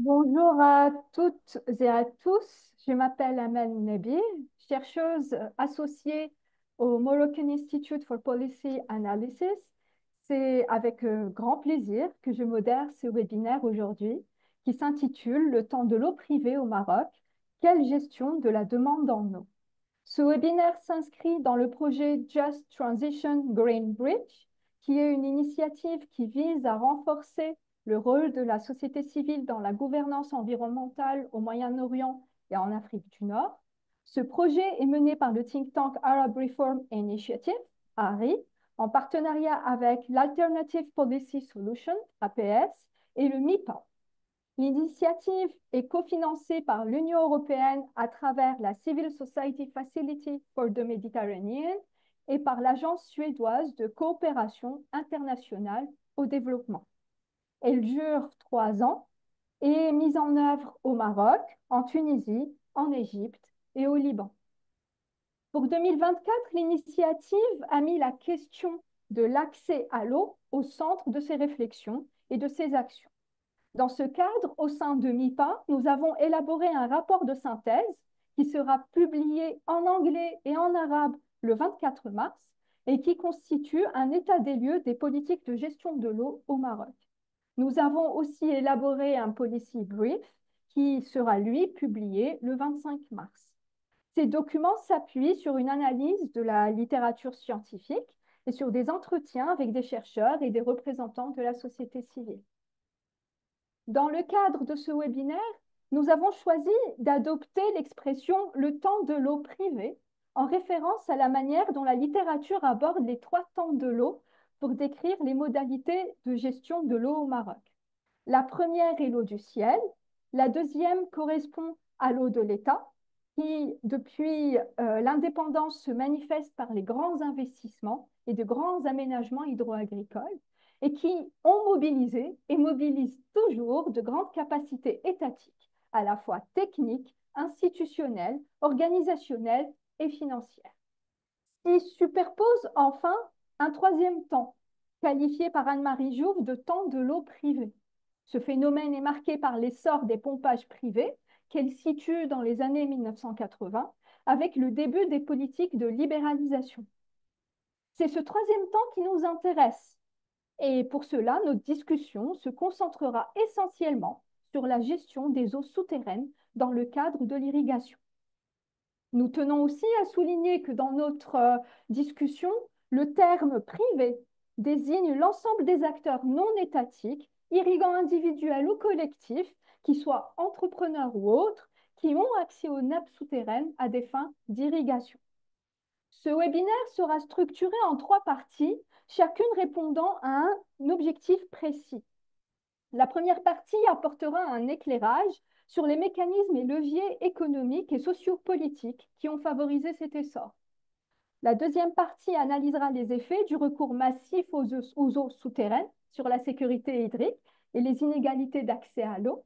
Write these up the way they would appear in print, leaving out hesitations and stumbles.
Bonjour à toutes et à tous. Je m'appelle Amel Nebi, chercheuse associée au Moroccan Institute for Policy Analysis. C'est avec grand plaisir que je modère ce webinaire aujourd'hui qui s'intitule Le temps de l'eau privée au Maroc, quelle gestion de la demande en eau? Ce webinaire s'inscrit dans le projet Just Transition Green Bridge, qui est une initiative qui vise à renforcer le rôle de la société civile dans la gouvernance environnementale au Moyen-Orient et en Afrique du Nord. Ce projet est mené par le think tank Arab Reform Initiative, ARI, en partenariat avec l'Alternative Policy Solution, APS, et le MIPA. L'initiative est cofinancée par l'Union européenne à travers la Civil Society Facility for the Mediterranean et par l'Agence suédoise de coopération internationale au développement. Elle dure 3 ans et est mise en œuvre au Maroc, en Tunisie, en Égypte et au Liban. Pour 2024, l'initiative a mis la question de l'accès à l'eau au centre de ses réflexions et de ses actions. Dans ce cadre, au sein de MIPA, nous avons élaboré un rapport de synthèse qui sera publié en anglais et en arabe le 24 mars et qui constitue un état des lieux des politiques de gestion de l'eau au Maroc. Nous avons aussi élaboré un policy brief qui sera, lui, publié le 25 mars. Ces documents s'appuient sur une analyse de la littérature scientifique et sur des entretiens avec des chercheurs et des représentants de la société civile. Dans le cadre de ce webinaire, nous avons choisi d'adopter l'expression le temps de l'eau privée en référence à la manière dont la littérature aborde les 3 temps de l'eau pour décrire les modalités de gestion de l'eau au Maroc. La première est l'eau du ciel, la deuxième correspond à l'eau de l'État, qui, depuis l'indépendance, se manifeste par les grands investissements et de grands aménagements hydro-agricoles et qui ont mobilisé et mobilisent toujours de grandes capacités étatiques, à la fois techniques, institutionnelles, organisationnelles et financières. Il superpose enfin un troisième temps, qualifié par Anne-Marie Jouve de temps de l'eau privée. Ce phénomène est marqué par l'essor des pompages privés, qu'elle situe dans les années 1980, avec le début des politiques de libéralisation. C'est ce troisième temps qui nous intéresse. Et pour cela, notre discussion se concentrera essentiellement sur la gestion des eaux souterraines dans le cadre de l'irrigation. Nous tenons aussi à souligner que dans notre discussion, le terme privé désigne l'ensemble des acteurs non étatiques, irrigants individuels ou collectifs, qui soient entrepreneurs ou autres, qui ont accès aux nappes souterraines à des fins d'irrigation. Ce webinaire sera structuré en 3 parties, chacune répondant à un objectif précis. La première partie apportera un éclairage sur les mécanismes et leviers économiques et sociopolitiques qui ont favorisé cet essor. La deuxième partie analysera les effets du recours massif aux eaux souterraines sur la sécurité hydrique et les inégalités d'accès à l'eau.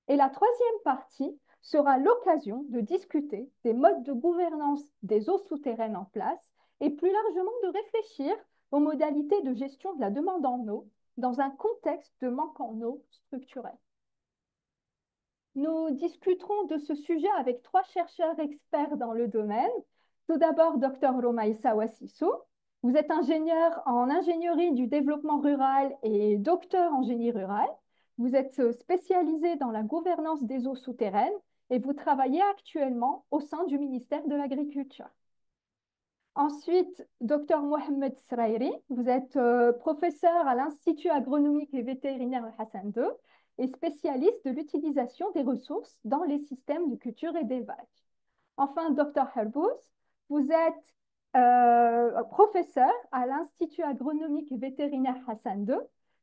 Et la troisième partie sera l'occasion de discuter des modes de gouvernance des eaux souterraines en place et plus largement de réfléchir aux modalités de gestion de la demande en eau dans un contexte de manque en eau structurel. Nous discuterons de ce sujet avec 3 chercheurs experts dans le domaine. Tout d'abord, Dr Romaïssa Wassissou. Vous êtes ingénieur en ingénierie du développement rural et docteur en génie rural. Vous êtes spécialisé dans la gouvernance des eaux souterraines et vous travaillez actuellement au sein du ministère de l'Agriculture. Ensuite, Dr Mohamed Srairi, vous êtes professeur à l'Institut agronomique et vétérinaire Hassan II et spécialiste de l'utilisation des ressources dans les systèmes de culture et d'élevage. Enfin, Dr Herbouz, vous êtes professeur à l'Institut agronomique et vétérinaire Hassan II.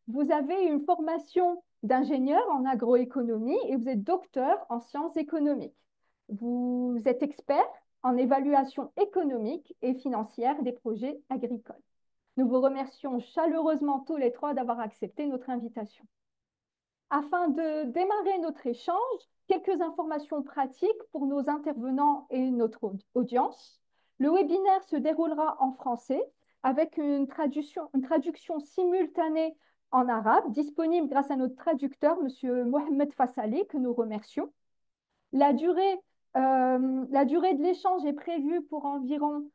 Vous avez une formation d'ingénieur en agroéconomie et vous êtes docteur en sciences économiques. Vous êtes expert en évaluation économique et financière des projets agricoles. Nous vous remercions chaleureusement tous les 3 d'avoir accepté notre invitation. Afin de démarrer notre échange, quelques informations pratiques pour nos intervenants et notre audience. Le webinaire se déroulera en français avec une traduction simultanée en arabe, disponible grâce à notre traducteur, Monsieur Mohamed Fassali, que nous remercions. La durée, la durée de l'échange est prévue pour environ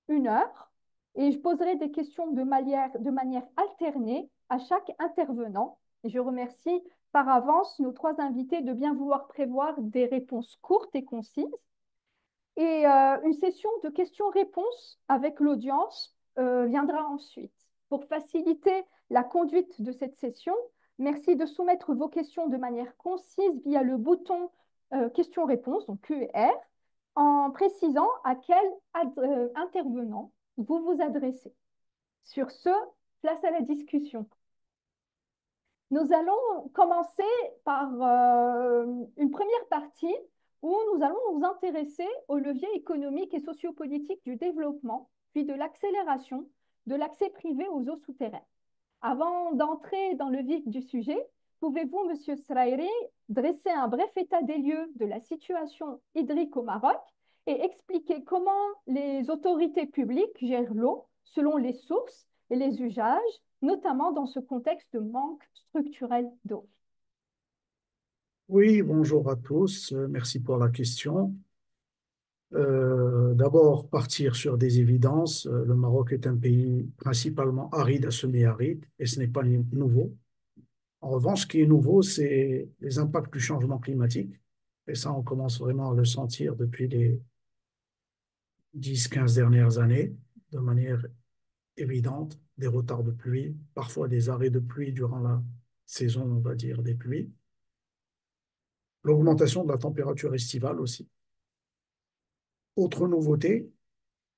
1 heure et je poserai des questions de manière alternée à chaque intervenant. Et je remercie par avance nos 3 invités de bien vouloir prévoir des réponses courtes et concises. Et une session de questions-réponses avec l'audience viendra ensuite. Pour faciliter la conduite de cette session, merci de soumettre vos questions de manière concise via le bouton questions-réponses, donc QR, en précisant à quel intervenant vous vous adressez. Sur ce, place à la discussion. Nous allons commencer par une première partie où nous allons nous intéresser aux leviers économiques et sociopolitiques du développement, puis de l'accélération de l'accès privé aux eaux souterraines. Avant d'entrer dans le vif du sujet, pouvez-vous, Monsieur Srairi, dresser un bref état des lieux de la situation hydrique au Maroc et expliquer comment les autorités publiques gèrent l'eau selon les sources et les usages, notamment dans ce contexte de manque structurel d'eau? Oui, bonjour à tous. Merci pour la question. D'abord, partir sur des évidences. Le Maroc est un pays principalement aride à semi-aride et ce n'est pas nouveau. En revanche, ce qui est nouveau, c'est les impacts du changement climatique. Et ça, on commence vraiment à le sentir depuis les 10, 15 dernières années de manière évidente. Des retards de pluie, parfois des arrêts de pluie durant la saison, on va dire, des pluies. L'augmentation de la température estivale aussi. Autre nouveauté,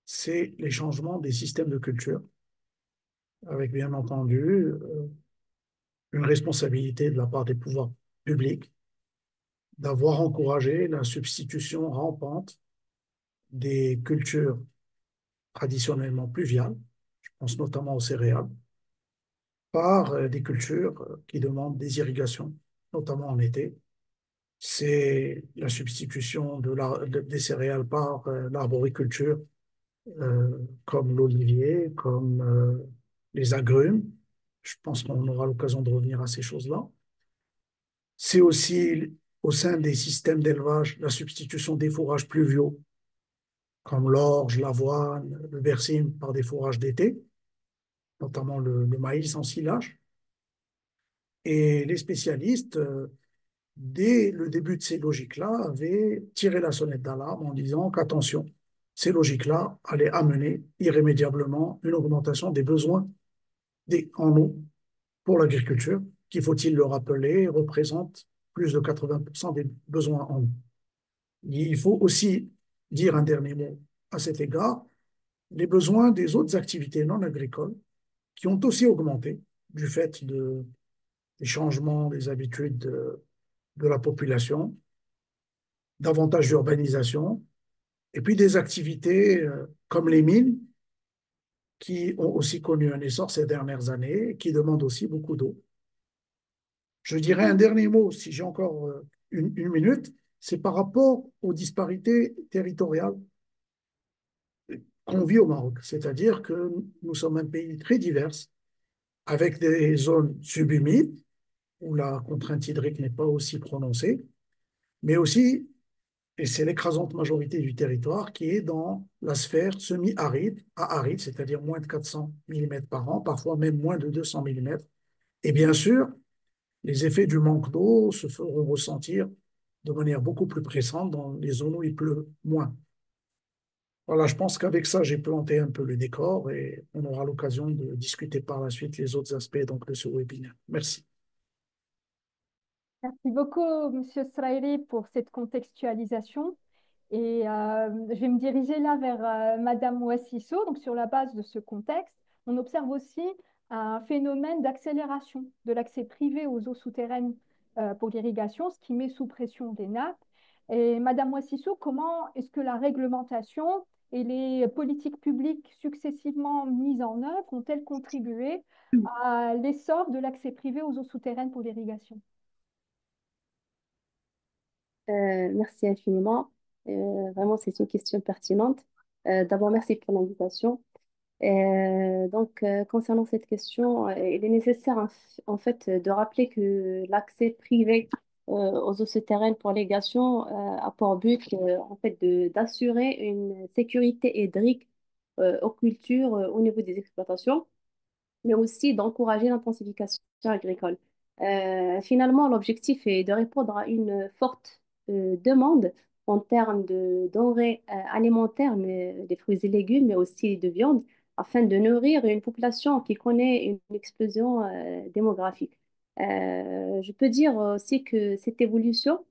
c'est les changements des systèmes de culture, avec bien entendu une responsabilité de la part des pouvoirs publics d'avoir encouragé la substitution rampante des cultures traditionnellement pluviales, je pense notamment aux céréales, par des cultures qui demandent des irrigations, notamment en été. C'est la substitution des céréales par l'arboriculture, comme l'olivier, comme les agrumes. Je pense qu'on aura l'occasion de revenir à ces choses-là. C'est aussi au sein des systèmes d'élevage la substitution des fourrages pluviaux, comme l'orge, l'avoine, le bersim, par des fourrages d'été, notamment le maïs en silage. Et les spécialistes, dès le début de ces logiques-là, avaient tiré la sonnette d'alarme en disant qu'attention, ces logiques-là allaient amener irrémédiablement une augmentation des besoins en eau pour l'agriculture, qui, faut-il le rappeler, représente plus de 80% des besoins en eau. Il faut aussi dire un dernier mot à cet égard, les besoins des autres activités non agricoles qui ont aussi augmenté du fait des changements des habitudes de la population, davantage d'urbanisation, et puis des activités comme les mines qui ont aussi connu un essor ces dernières années, qui demandent aussi beaucoup d'eau. Je dirais un dernier mot, si j'ai encore une minute, c'est par rapport aux disparités territoriales qu'on vit au Maroc. C'est-à-dire que nous sommes un pays très divers, avec des zones subhumides, où la contrainte hydrique n'est pas aussi prononcée, mais aussi, et c'est l'écrasante majorité du territoire, qui est dans la sphère semi-aride à aride, c'est-à-dire moins de 400 mm par an, parfois même moins de 200 mm. Et bien sûr, les effets du manque d'eau se feront ressentir de manière beaucoup plus pressante dans les zones où il pleut moins. Voilà, je pense qu'avec ça, j'ai planté un peu le décor et on aura l'occasion de discuter par la suite les autres aspects donc, de ce webinaire. Merci. Merci beaucoup, Monsieur Sraili, pour cette contextualisation. Et je vais me diriger là vers Madame Ouassisso. Donc, sur la base de ce contexte, on observe aussi un phénomène d'accélération de l'accès privé aux eaux souterraines pour l'irrigation, ce qui met sous pression des nappes. Et Madame Ouassisso, comment est-ce que la réglementation et les politiques publiques successivement mises en œuvre ont-elles contribué à l'essor de l'accès privé aux eaux souterraines pour l'irrigation? Merci infiniment. Vraiment, c'est une question pertinente. D'abord, merci pour l'invitation. Concernant cette question, il est nécessaire en fait de rappeler que l'accès privé aux eaux souterraines pour l'irrigation a pour but en fait d'assurer une sécurité hydrique aux cultures au niveau des exploitations, mais aussi d'encourager l'intensification agricole. Finalement, l'objectif est de répondre à une forte demande en termes de denrées alimentaires, mais des fruits et légumes, mais aussi de viande, afin de nourrir une population qui connaît une explosion démographique. Je peux dire aussi que cette évolution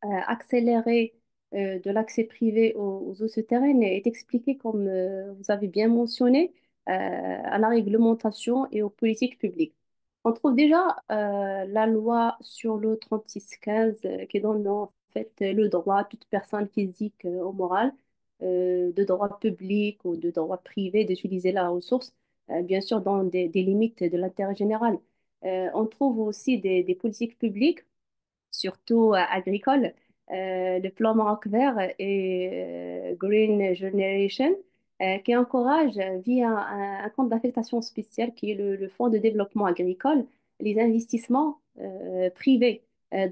accélérée de l'accès privé aux eaux souterraines est expliquée, comme vous avez bien mentionné, à la réglementation et aux politiques publiques. On trouve déjà la loi sur l'eau 3615 qui donne en fait le droit à toute personne physique ou morale de droit public ou de droit privé d'utiliser la ressource, bien sûr dans des limites de l'intérêt général. On trouve aussi des politiques publiques surtout agricoles, le plan Maroc vert et Green Generation, qui encourage via un compte d'affectation spécial qui est le Fonds de développement agricole, les investissements privés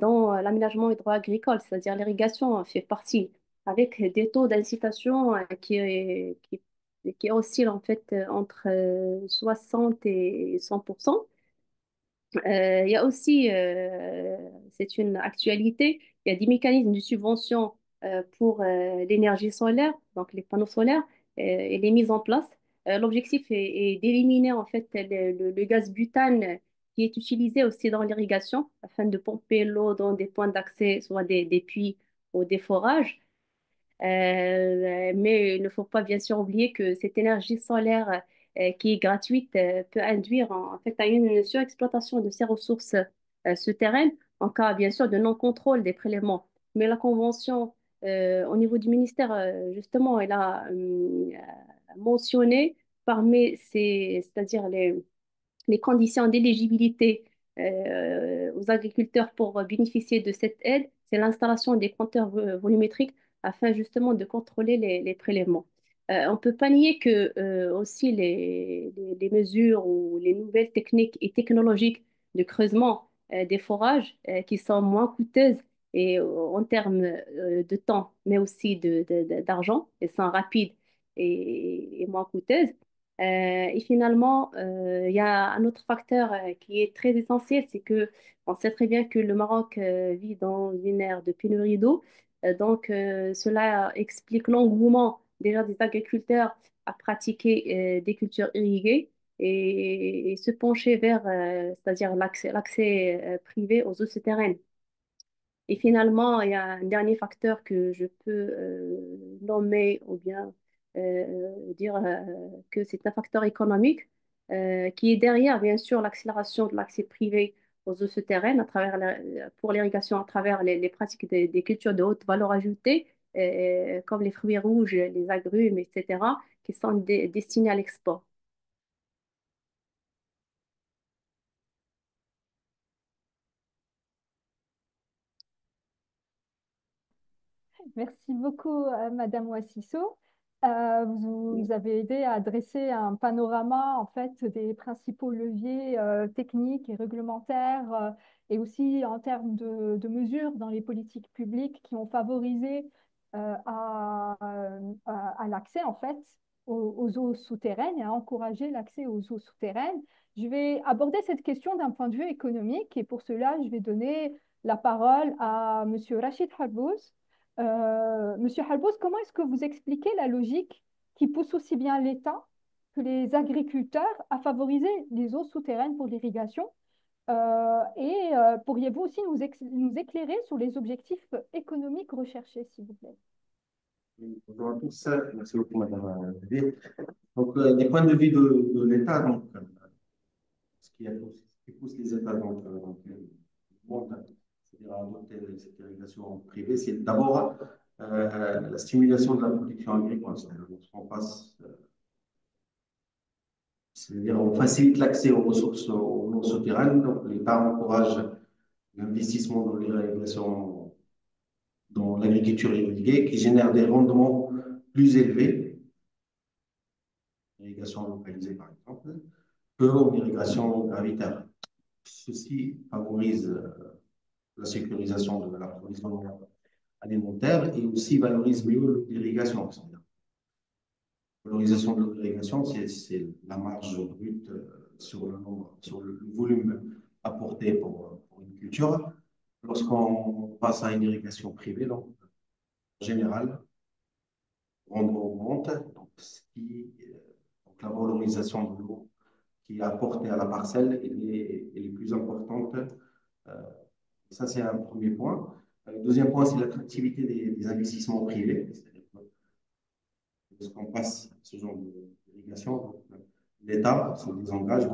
dans l'aménagement hydro-agricole, c'est-à-dire l'irrigation fait partie, avec des taux d'incitation qui oscillent en fait entre 60 et 100%. Il y a aussi, c'est une actualité, il y a des mécanismes de subvention pour l'énergie solaire, donc les panneaux solaires, et les mises en place. L'objectif est d'éliminer en fait le gaz butane qui est utilisé aussi dans l'irrigation afin de pomper l'eau dans des points d'accès, soit des puits ou des forages. Mais il ne faut pas bien sûr oublier que cette énergie solaire qui est gratuite peut induire en fait à une surexploitation de ces ressources souterraines en cas bien sûr de non-contrôle des prélèvements. Mais la convention au niveau du ministère, justement, elle a mentionné parmi ces, c'est-à-dire les conditions d'éligibilité aux agriculteurs pour bénéficier de cette aide, c'est l'installation des compteurs volumétriques afin justement de contrôler les prélèvements. On ne peut pas nier que aussi les mesures ou les nouvelles techniques et technologiques de creusement des forages qui sont moins coûteuses et en termes de temps, mais aussi d'argent, elles sont rapides et moins coûteuses. Et finalement, il y a un autre facteur qui est très essentiel, c'est que on sait très bien que le Maroc vit dans une ère de pénurie d'eau. Cela explique l'engouement déjà des agriculteurs à pratiquer des cultures irriguées et se pencher vers, c'est-à-dire l'accès privé aux eaux souterraines. Et finalement, il y a un dernier facteur que je peux nommer ou bien dire que c'est un facteur économique qui est derrière, bien sûr, l'accélération de l'accès privé aux eaux souterraines à travers pour l'irrigation à travers les pratiques des cultures de haute valeur ajoutée, comme les fruits rouges, les agrumes, etc., qui sont destinés à l'export. Merci beaucoup, Madame Wassisso. Vous avez aidé à dresser un panorama en fait des principaux leviers techniques et réglementaires et aussi en termes de mesures dans les politiques publiques qui ont favorisé à l'accès en fait aux eaux souterraines et à encourager l'accès aux eaux souterraines. Je vais aborder cette question d'un point de vue économique et pour cela, je vais donner la parole à Monsieur Rachid Harbouz. Monsieur Halbous, comment est-ce que vous expliquez la logique qui pousse aussi bien l'État que les agriculteurs à favoriser les eaux souterraines pour l'irrigation? Pourriez-vous aussi nous éclairer sur les objectifs économiques recherchés, s'il vous plaît? Oui, bonjour à tous, merci beaucoup Madame Lévy. Donc, des points de vue de l'État, donc, ce qui pousse les États donc, le monde, c'est-à-dire à adopter cette irrigation privée, c'est d'abord la stimulation de la production agricole. C'est-à-dire qu'on passe, c'est-à-dire on facilite l'accès aux ressources aux eaux souterraines, donc l'État encourage l'investissement dans l'irrigation, dans l'agriculture irriguée, qui génère des rendements plus élevés irrigation localisée, par exemple, qu'en irrigation gravitaire. Ceci favorise la sécurisation de l'approvisionnement alimentaire et aussi valorise mieux l'irrigation. La valorisation de l'irrigation, c'est la marge brute sur sur le volume apporté pour une culture. Lorsqu'on passe à une irrigation privée, donc, en général, rendement augmente, donc la valorisation de l'eau qui est apportée à la parcelle elle est plus importante. Euh, Ça, c'est un premier point. Le deuxième point, c'est l'attractivité des investissements privés. C'est-à-dire que lorsqu'on passe à ce genre d'irrigation, l'État se désengage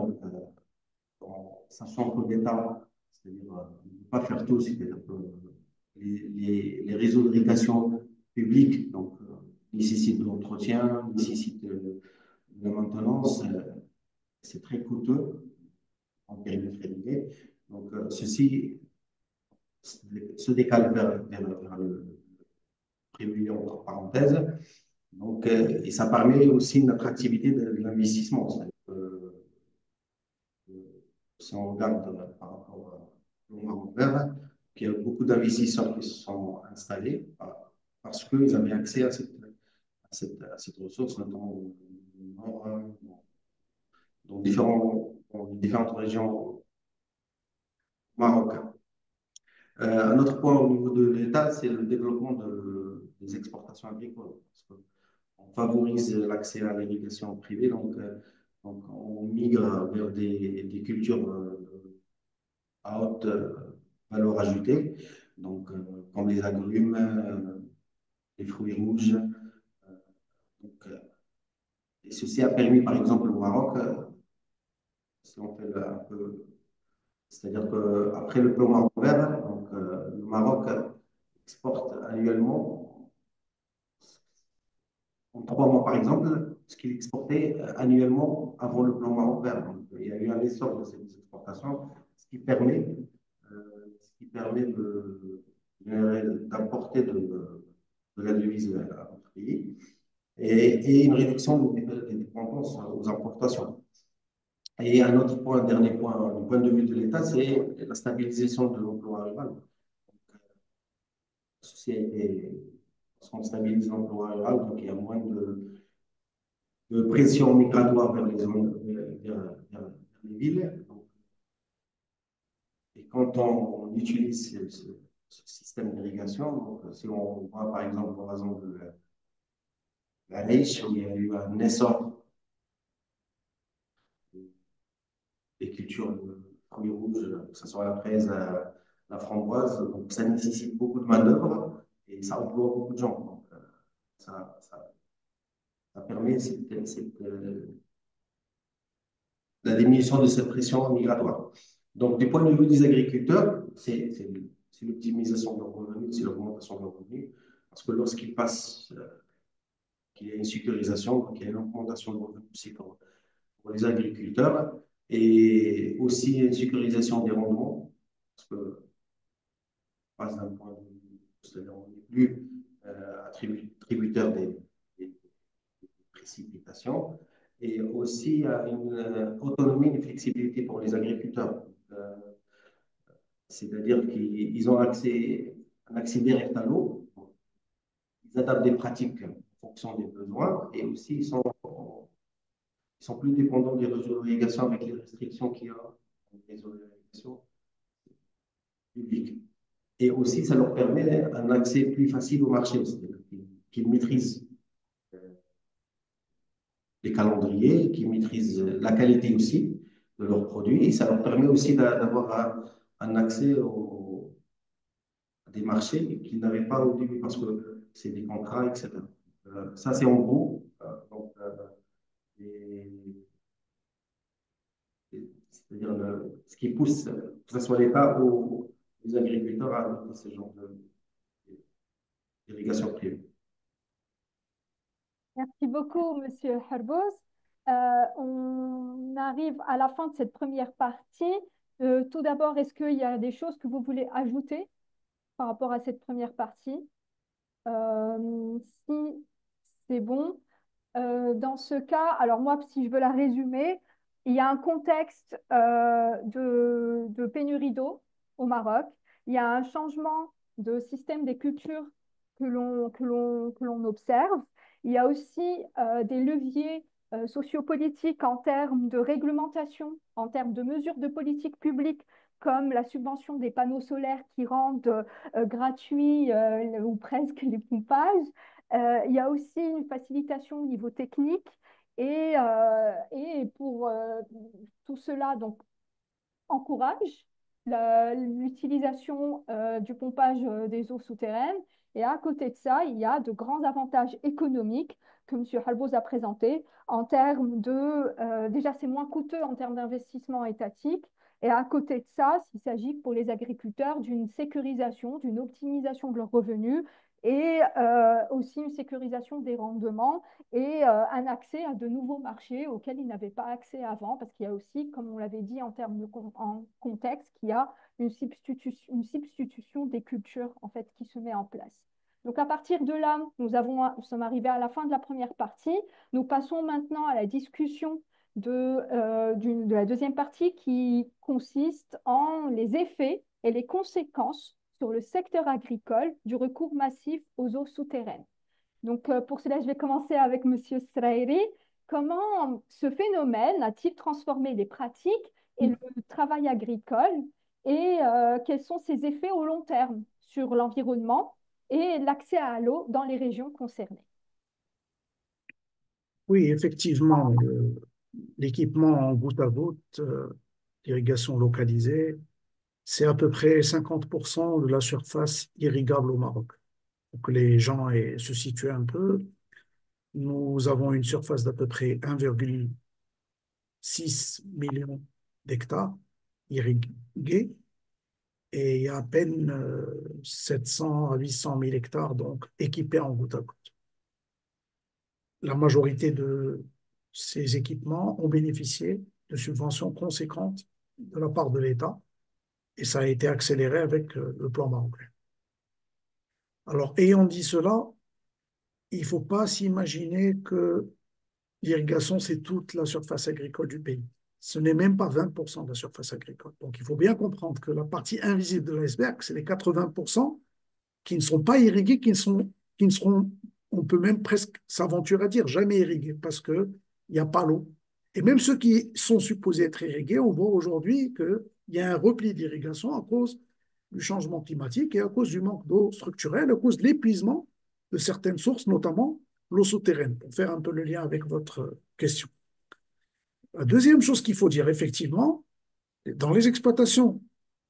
en sachant que l'État, c'est-à-dire, ne peut pas faire tout, c'est-à-dire que les réseaux d'irrigation publics donc, nécessitent de l'entretien, nécessitent de la maintenance, c'est très coûteux en périmètre élevé. Donc, ceci se décale vers le prévu entre parenthèses. Donc, et ça permet aussi une attractivité de l'investissement. Si on regarde par rapport au Maroc vert, il y a beaucoup d'investisseurs qui se sont installés parce qu'ils avaient accès à cette ressource, notamment dans différentes régions marocaines. Un autre point au niveau de l'État, c'est le développement des exportations agricoles. Parce qu'on favorise l'accès à l'irrigation privée, donc on migre vers des cultures à haute valeur ajoutée, donc comme les agrumes, les fruits rouges. Donc, et ceci a permis, par exemple, au Maroc, si on fait un peu, c'est-à-dire qu'après le plan Maroc vert, donc, le Maroc exporte annuellement, en 3 mois par exemple, ce qu'il exportait annuellement avant le plan Maroc vert. Donc, il y a eu un essor de ces exportations, ce qui permet, d'apporter de la devise à notre pays et une réduction des dépendances aux importations. Et un autre point, un dernier point, du point de vue de l'État, c'est la stabilisation de l'emploi rural. Ceci a été, lorsqu'on stabilise l'emploi rural, donc il y a moins de pression migratoire vers les zones, vers les villes. Donc, et quand on utilise ce système d'irrigation, donc si on voit par exemple par exemple la Lèche, où il y a eu un essor des cultures de fruits rouges, que ce soit la fraise, la framboise, donc ça nécessite beaucoup de main-d'œuvre et ça emploie beaucoup de gens. Donc, ça, ça, ça permet la diminution de cette pression migratoire. Donc, du point de vue des agriculteurs, c'est l'optimisation de leurs revenus, c'est l'augmentation de leurs revenus, parce que lorsqu'ils passent, qu'il y a une sécurisation, donc il y a une augmentation de revenus aussi pour les agriculteurs, et aussi une sécurisation des rendements, parce que passe d'un point de vue, c'est-à-dire on n'est plus tributaire des précipitations, et aussi une autonomie, une flexibilité pour les agriculteurs. C'est-à-dire qu'ils ont un accès direct à l'eau, ils adaptent des pratiques en fonction des besoins, et aussi ils sont plus dépendants des réseaux d'irrigation avec les restrictions qu'il y a dans les réseaux d'irrigation publics. Et aussi, ça leur permet un accès plus facile au marché, c'est-à-dire qu'ils maîtrisent les calendriers, qu'ils maîtrisent la qualité aussi de leurs produits. Et ça leur permet aussi d'avoir un accès à des marchés qu'ils n'avaient pas au début parce que c'est des contrats, etc. Ça, c'est en gros. Donc, c'est-à-dire ce qui pousse, que ce soit l'État ou les agriculteurs à adopter ce genre d'irrigation privée. Merci beaucoup, Monsieur Herboz. On arrive à la fin de cette première partie. Tout d'abord, est-ce qu'il y a des choses que vous voulez ajouter par rapport à cette première partie? Si c'est bon, Dans ce cas, alors moi, si je veux la résumer, il y a un contexte de pénurie d'eau au Maroc. Il y a un changement de système des cultures que l'on observe. Il y a aussi des leviers sociopolitiques en termes de réglementation, en termes de mesures de politique publique, comme la subvention des panneaux solaires qui rendent gratuit ou presque les pompages. Il y a aussi une facilitation au niveau technique et pour tout cela, donc encourage l'utilisation du pompage des eaux souterraines. Et à côté de ça, il y a de grands avantages économiques que M. Halboz a présentés en termes déjà, c'est moins coûteux en termes d'investissement étatique. Et à côté de ça, il s'agit pour les agriculteurs d'une sécurisation, d'une optimisation de leurs revenus et aussi une sécurisation des rendements et un accès à de nouveaux marchés auxquels ils n'avaient pas accès avant, parce qu'il y a aussi, comme on l'avait dit en termes en contexte, qu'il y a une substitution des cultures en fait, qui se met en place. Donc à partir de là, nous sommes arrivés à la fin de la première partie. Nous passons maintenant à la discussion de la deuxième partie qui consiste en les effets et les conséquences sur le secteur agricole du recours massif aux eaux souterraines. Donc, pour cela, je vais commencer avec Monsieur Srairi. Comment ce phénomène a-t-il transformé les pratiques et le travail agricole et quels sont ses effets au long terme sur l'environnement et l'accès à l'eau dans les régions concernées? Oui, effectivement, l'équipement en goutte à goutte, l'irrigation localisée, c'est à peu près 50% de la surface irrigable au Maroc. Pour que les gens se situent un peu, nous avons une surface d'à peu près 1,6 million d'hectares irrigués et il y a à peine 700 à 800 000 hectares donc équipés en goutte à goutte. La majorité de ces équipements ont bénéficié de subventions conséquentes de la part de l'État et ça a été accéléré avec le plan marocain. Alors, ayant dit cela, il ne faut pas s'imaginer que l'irrigation, c'est toute la surface agricole du pays. Ce n'est même pas 20% de la surface agricole. Donc, il faut bien comprendre que la partie invisible de l'iceberg, c'est les 80% qui ne sont pas irrigués, qui ne seront, on peut même presque s'aventurer à dire, jamais irrigués, parce qu'il n'y a pas l'eau. Et même ceux qui sont supposés être irrigués, on voit aujourd'hui qu'il y a un repli d'irrigation à cause du changement climatique et à cause du manque d'eau structurelle, à cause de l'épuisement de certaines sources, notamment l'eau souterraine, pour faire un peu le lien avec votre question. La deuxième chose qu'il faut dire, effectivement, dans les exploitations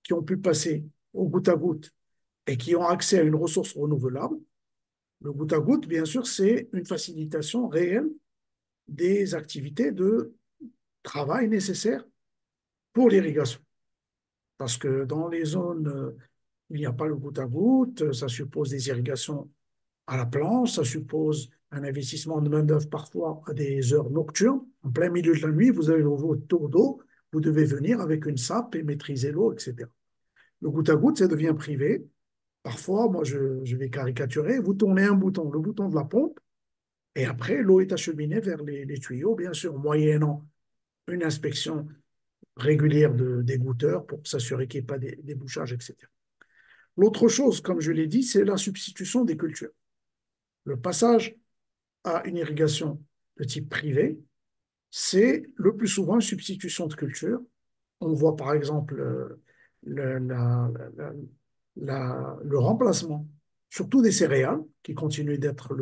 qui ont pu passer au goutte à goutte et qui ont accès à une ressource renouvelable, le goutte à goutte, bien sûr, c'est une facilitation réelle des activités de travail nécessaires pour l'irrigation. Parce que dans les zones où il n'y a pas le goutte à goutte, ça suppose des irrigations à la planche, ça suppose un investissement de main-d'œuvre parfois à des heures nocturnes. En plein milieu de la nuit, vous avez vos tours d'eau, vous devez venir avec une sape et maîtriser l'eau, etc. Le goutte à goutte, ça devient privé. Parfois, moi, je vais caricaturer, vous tournez un bouton, le bouton de la pompe, et après, l'eau est acheminée vers les tuyaux, bien sûr, moyennant une inspection régulière des goutteurs pour s'assurer qu'il n'y ait pas des débouchages, etc. L'autre chose, comme je l'ai dit, c'est la substitution des cultures. Le passage à une irrigation de type privé, c'est le plus souvent une substitution de culture. On voit par exemple le, la- la- le remplacement, surtout des céréales, qui continuent d'être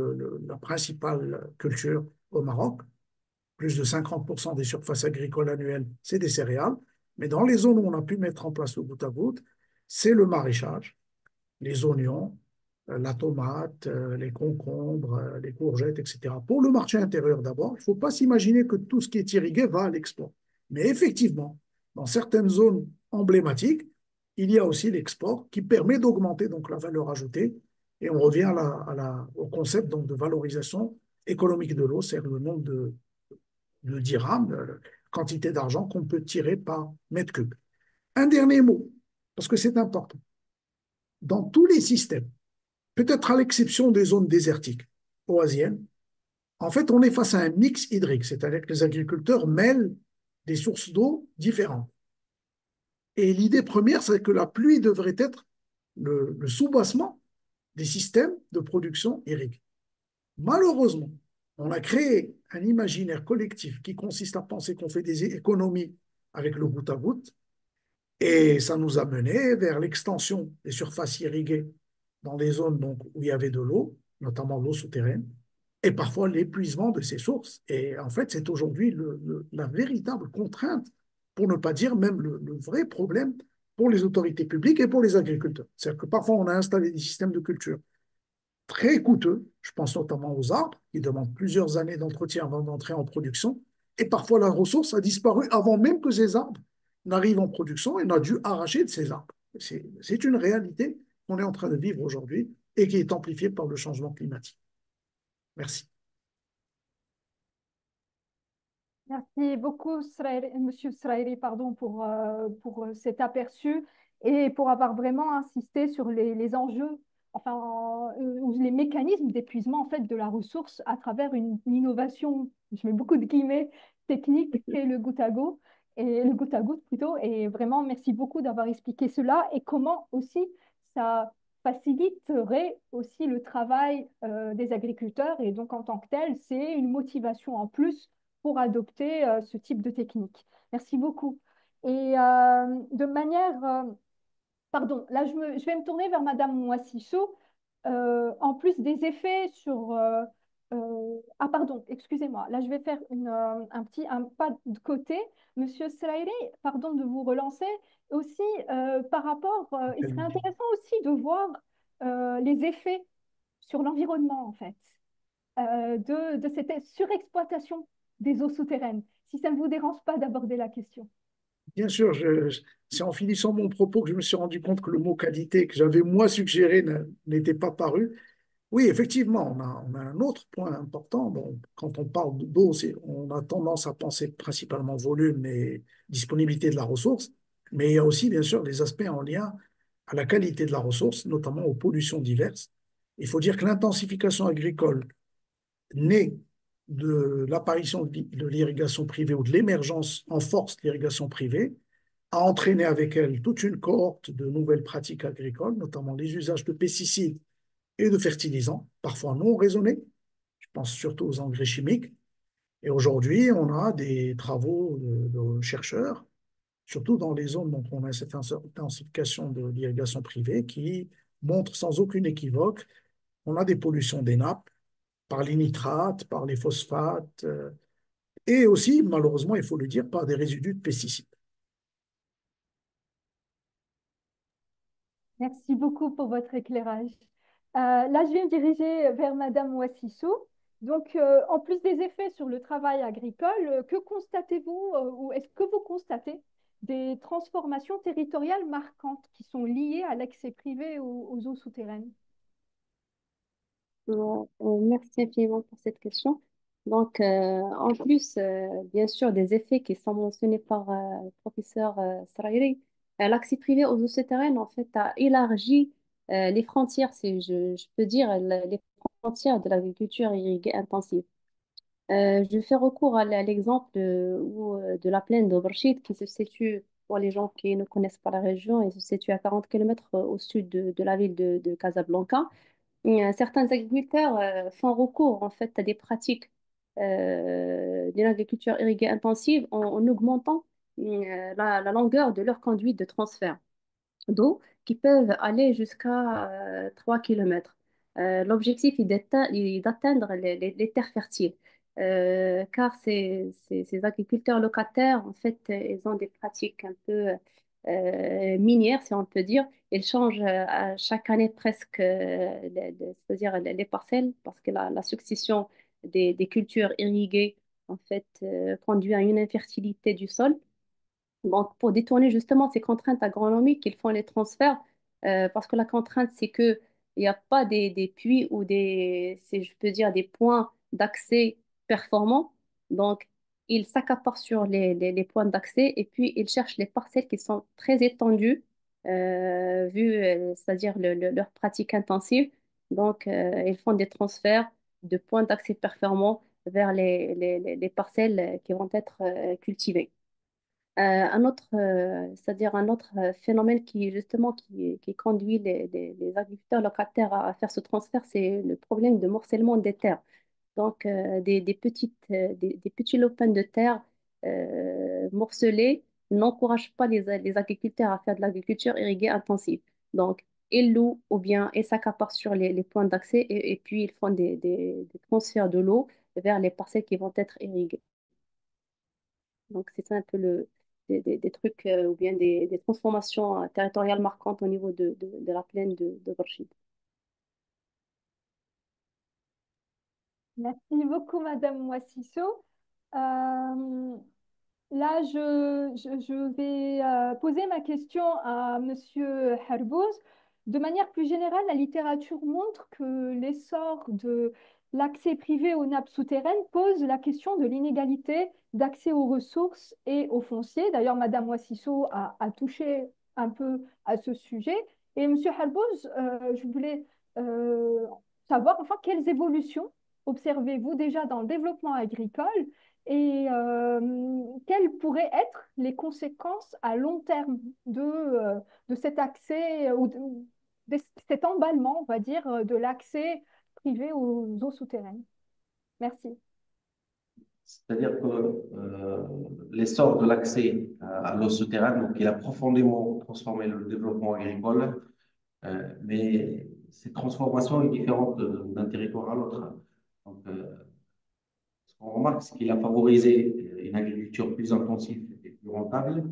la principale culture au Maroc. Plus de 50% des surfaces agricoles annuelles, c'est des céréales. Mais dans les zones où on a pu mettre en place le goutte à goutte, c'est le maraîchage, les oignons, la tomate, les concombres, les courgettes, etc. Pour le marché intérieur d'abord, il ne faut pas s'imaginer que tout ce qui est irrigué va à l'export. Mais effectivement, dans certaines zones emblématiques, il y a aussi l'export qui permet d'augmenter donc la valeur ajoutée. Et on revient au concept donc, de valorisation économique de l'eau, c'est-à-dire le nombre de dirhams, la quantité d'argent qu'on peut tirer par mètre cube. Un dernier mot, parce que c'est important. Dans tous les systèmes, peut-être à l'exception des zones désertiques oasiennes, En fait, on est face à un mix hydrique, c'est-à-dire que les agriculteurs mêlent des sources d'eau différentes. Et l'idée première, c'est que la pluie devrait être le soubassement des systèmes de production hydrique. Malheureusement, on a créé un imaginaire collectif qui consiste à penser qu'on fait des économies avec le goutte à goutte, et ça nous a mené vers l'extension des surfaces irriguées dans les zones donc, où il y avait de l'eau, notamment l'eau souterraine, et parfois l'épuisement de ces sources. Et en fait, c'est aujourd'hui la véritable contrainte, pour ne pas dire même le vrai problème pour les autorités publiques et pour les agriculteurs. C'est-à-dire que parfois, on a installé des systèmes de culture très coûteux. Je pense notamment aux arbres, qui demandent plusieurs années d'entretien avant d'entrer en production. Et parfois, la ressource a disparu avant même que ces arbres n'arrivent en production et on a dû arracher de ces arbres. C'est une réalité qu'on est en train de vivre aujourd'hui et qui est amplifiée par le changement climatique. Merci. Merci beaucoup, Monsieur Srairi, pardon, pour cet aperçu et pour avoir vraiment insisté sur les enjeux, enfin, ou les mécanismes d'épuisement en fait, de la ressource à travers une innovation, je mets beaucoup de guillemets, technique, qu'est le goutte à goutte, et le goutte à goutte plutôt. Et vraiment, merci beaucoup d'avoir expliqué cela et comment aussi ça faciliterait aussi le travail des agriculteurs. Et donc, en tant que tel, c'est une motivation en plus pour adopter ce type de technique. Merci beaucoup. Et de manière, pardon, là je vais me tourner vers Madame Moississot. En plus des effets sur... ah pardon, excusez-moi. Là je vais faire un pas de côté. Monsieur Slairi, pardon de vous relancer. Aussi, par rapport, il serait intéressant aussi de voir les effets sur l'environnement en fait de cette surexploitation des eaux souterraines, si ça ne vous dérange pas d'aborder la question. Bien sûr, c'est en finissant mon propos que je me suis rendu compte que le mot qualité que j'avais moi suggéré n'était pas paru. Oui, effectivement, on a un autre point important. Bon, quand on parle d'eau, on a tendance à penser principalement volume et disponibilité de la ressource, mais il y a aussi, bien sûr, des aspects en lien à la qualité de la ressource, notamment aux pollutions diverses. Il faut dire que l'intensification agricole née de l'apparition de l'irrigation privée ou de l'émergence en force de l'irrigation privée a entraîné avec elle toute une cohorte de nouvelles pratiques agricoles, notamment les usages de pesticides et de fertilisants, parfois non raisonnés. Je pense surtout aux engrais chimiques. Et aujourd'hui, on a des travaux de chercheurs, surtout dans les zones où on a cette intensification de l'irrigation privée, qui montrent sans aucune équivoque qu'on a des pollutions des nappes par les nitrates, par les phosphates, et aussi, malheureusement, il faut le dire, par des résidus de pesticides. Merci beaucoup pour votre éclairage. Là, je vais me diriger vers Madame Wassissou. Donc, en plus des effets sur le travail agricole, que constatez-vous ou est-ce que vous constatez des transformations territoriales marquantes qui sont liées à l'accès privé aux eaux souterraines? Merci infiniment pour cette question. Donc, en plus, bien sûr, des effets qui sont mentionnés par le professeur Srairi, l'accès privé aux eaux souterraines, en fait, a élargi les frontières, si je peux dire, les frontières de l'agriculture irriguée intensive. Je fais recours à l'exemple de la plaine d'Oberschid qui se situe, pour les gens qui ne connaissent pas la région, elle se situe à 40 km au sud de la ville de Casablanca. Certains agriculteurs font recours en fait à des pratiques d'une agriculture irriguée intensive en augmentant la longueur de leur conduite de transfert d'eau qui peuvent aller jusqu'à 3 km. L'objectif est d'atteindre les terres fertiles. Car ces agriculteurs locataires, en fait, ils ont des pratiques un peu minières, si on peut dire. Ils changent à chaque année presque, c'est-à-dire les parcelles, parce que la succession des cultures irriguées, en fait, conduit à une infertilité du sol. Donc, pour détourner justement ces contraintes agronomiques, ils font les transferts parce que la contrainte, c'est qu'il n'y a pas des puits ou je peux dire, des points d'accès performants. Donc, ils s'accaparent sur les points d'accès et puis ils cherchent les parcelles qui sont très étendues, c'est-à-dire leur pratique intensive. Donc, ils font des transferts de points d'accès performants vers les parcelles qui vont être cultivées. C'est-à-dire un autre phénomène qui justement qui conduit les agriculteurs locataires à faire ce transfert, c'est le problème de morcellement des terres. Donc des petits lopins de terre morcelés n'encouragent pas les agriculteurs à faire de l'agriculture irriguée intensive. Donc ils louent ou bien ils s'accaparent sur les points d'accès et puis ils font des transferts de l'eau vers les parcelles qui vont être irriguées. Donc, c'est ça un peu des trucs ou bien des transformations territoriales marquantes au niveau de la plaine de Borchid. Merci beaucoup, Madame Moississo. Euh, Là, je vais poser ma question à Monsieur Herbouz. De manière plus générale, la littérature montre que l'essor de l'accès privé aux nappes souterraines pose la question de l'inégalité d'accès aux ressources et aux fonciers. D'ailleurs, Madame Wassisso a touché un peu à ce sujet. Et Monsieur Herbouz, je voulais euh, savoir enfin quelles évolutions observez-vous déjà dans le développement agricole et quelles pourraient être les conséquences à long terme de cet accès ou de cet emballement, on va dire, de l'accès privé aux eaux souterraines? Merci. C'est-à-dire que l'essor de l'accès à l'eau souterraine, donc il a profondément transformé le développement agricole, mais cette transformation est différente d'un territoire à l'autre. Donc, ce qu'on remarque, c'est qu'il a favorisé une agriculture plus intensive et plus rentable,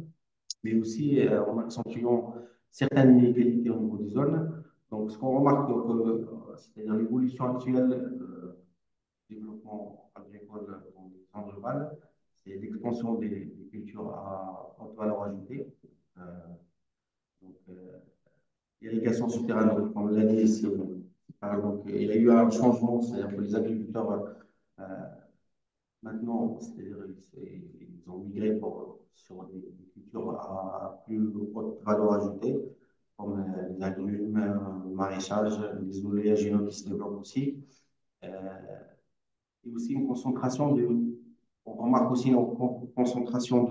mais aussi en accentuant certaines inégalités au niveau des zones. Donc, ce qu'on remarque, c'est-à-dire l'évolution actuelle du développement agricole dans les zones rurales, c'est l'expansion des cultures à haute valeur ajoutée. Euh, L'irrigation souterraine, donc, comme l'a dit ici, donc, il y a eu un changement, c'est-à-dire que les agriculteurs euh, maintenant, c'est-à-dire ils ont migré sur des cultures à plus haute valeur ajoutée, comme les agrumes, le maraîchage, les oléagineux qui se développent aussi. Euh, et aussi une concentration on remarque aussi une concentration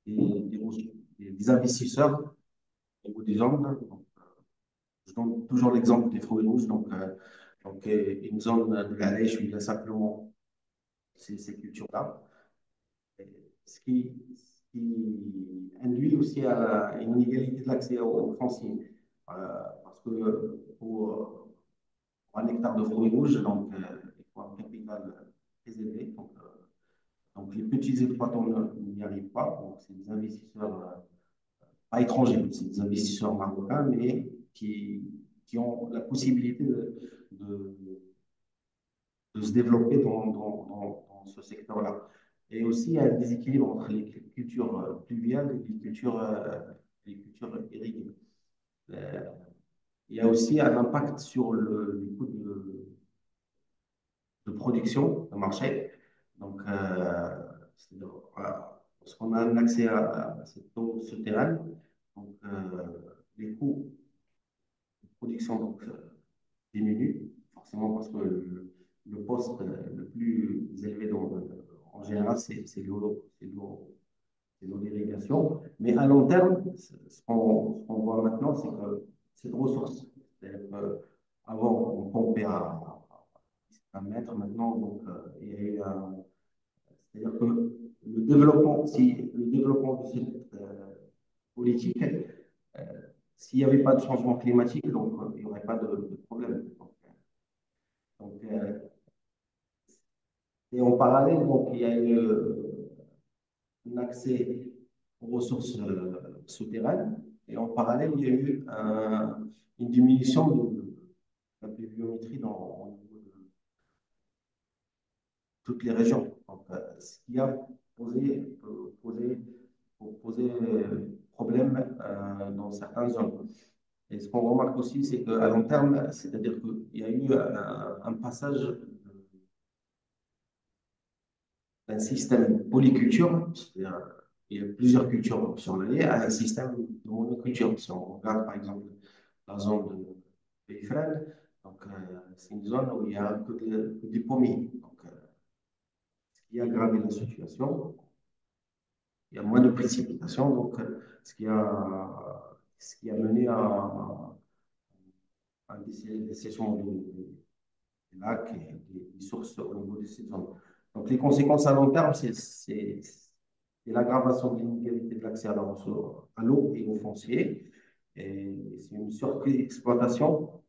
des investisseurs au niveau des zones. Donc, je donne toujours l'exemple des fruits rouges. Une zone de la lèche où il y a simplement ces cultures-là. Ce qui induit aussi à une inégalité de l'accès aux fonciers. Parce que pour un hectare de fruits rouges, il faut un capital très élevé. Donc, les petits exploitants n'y arrivent pas. Donc, c'est des investisseurs, pas étrangers, c'est des investisseurs marocains, mais qui ont la possibilité de, de se développer dans ce secteur-là. Et aussi, il y a un déséquilibre entre les cultures pluviales et les cultures irriguées. Euh, il y a aussi un impact sur les coûts de production, de marché. Donc, voilà, parce qu'on a un accès à cette eau souterraine, donc les coûts de production diminuent, forcément parce que le poste le plus élevé en général, c'est l'eau d'irrigation. Mais à long terme, ce qu'on voit maintenant, c'est que cette ressource, c'est-à-dire qu'avant, on pompait à 1 mètre, maintenant, donc, il y a eu un. C'est-à-dire que le développement de cette politique, euh, s'il n'y avait pas de changement climatique, donc il n'y aurait pas de problème. Et en parallèle, donc, il y a eu un accès aux ressources souterraines. Et en parallèle, il y a eu une diminution de la pluviométrie au niveau de toutes les régions. Donc, ce qui a posé problème dans certaines zones. Et ce qu'on remarque aussi, c'est qu'à long terme, c'est-à-dire qu'il y a eu un passage d'un système polyculture, c'est-à-dire il y a plusieurs cultures optionnelles, à un système de monoculture. Si on regarde par exemple la zone de Israël, donc Donc, c'est une zone où il y a un peu de pommiers. Donc, ce qui a aggravé la situation, il y a moins de précipitations, donc ce qui a mené à un dessèchement des lacs et des sources au niveau de ces zones. Donc, les conséquences à long terme, c'est l'aggravation de l'inégalité de l'accès à l'eau et aux fonciers. Et c'est une surexploitation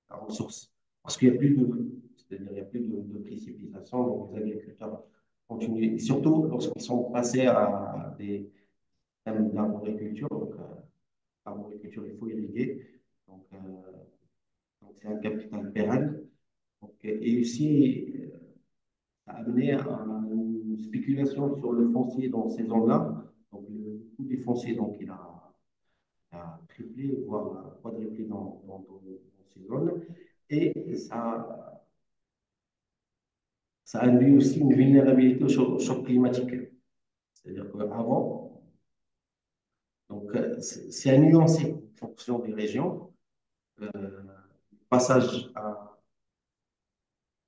la ressource. Parce qu'il n'y a plus c'est-à-dire il y a plus de précipitation, donc les agriculteurs continuent, et surtout lorsqu'ils sont passés à des systèmes d'arboriculture. Donc, l'arboriculture, il faut irriguer. Donc, c'est un capital pérenne. Donc, et aussi, ça a amené à une spéculation sur le foncier dans ces zones-là. Donc, le coût des fonciers, donc, il a triplé, voire quadruplé dans ces zones. Et ça induit aussi une vulnérabilité au choc climatique. C'est-à-dire qu'avant, donc c'est à nuancer en fonction des régions. Le passage à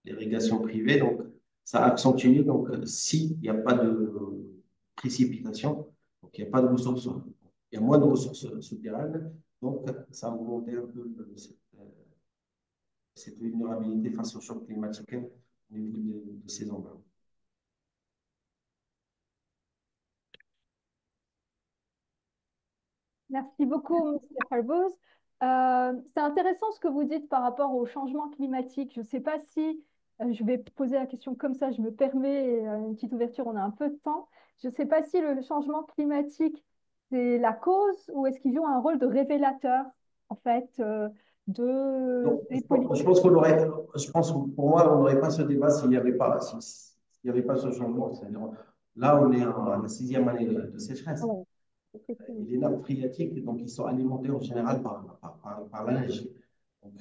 l'irrigation privée, donc ça accentue. Donc, s'il n'y a pas de précipitation, donc il n'y a pas de ressources, il y a moins de ressources souterraines, donc ça a augmenté un peu cette vulnérabilité face au choc climatique au niveau de ces endroits. Merci beaucoup, Monsieur Harboz. C'est intéressant ce que vous dites par rapport au changement climatique. Je ne sais pas si je vais poser la question comme ça, je me permets une petite ouverture, on a un peu de temps. Je ne sais pas si le changement climatique, c'est la cause ou est-ce qu'il joue un rôle de révélateur, en fait, des Je politiques. pense je pense que pour moi, on n'aurait pas ce débat s'il n'y avait pas ce changement. C'est-à-dire, là, on est à la sixième année de sécheresse. Ouais, Et effectivement. les nappes phréatiques, donc, ils sont alimentés en général par la neige. Donc,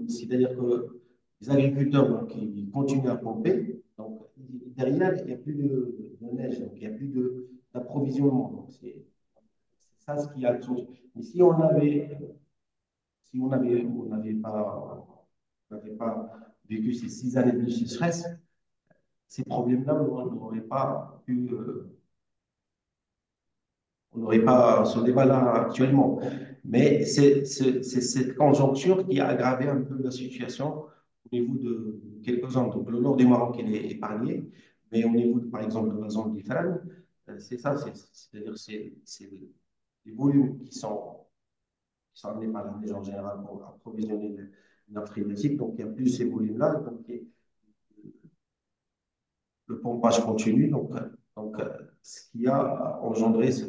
c'est-à-dire que les agriculteurs, donc, ils continuent à pomper. Donc, derrière, il n'y a plus de neige, donc il n'y a plus d'approvisionnement. Donc, c'est ça ce qui a changé. Mais si on n'avait pas vécu ces 6 années de sécheresse, ces problèmes-là, on n'aurait pas ce débat-là actuellement. Mais c'est cette conjoncture qui a aggravé un peu la situation au niveau de quelques-uns. Donc, le nord du Maroc, il est épargné, mais au niveau, par exemple, de la zone d'Ifrane, c'est ça, c'est-à-dire c'est les volumes qui sont amenés par la neige en général pour approvisionner nappe phréatique. Donc, il n'y a plus ces volumes-là. Donc, le pompage continue. Ce qui a engendré ce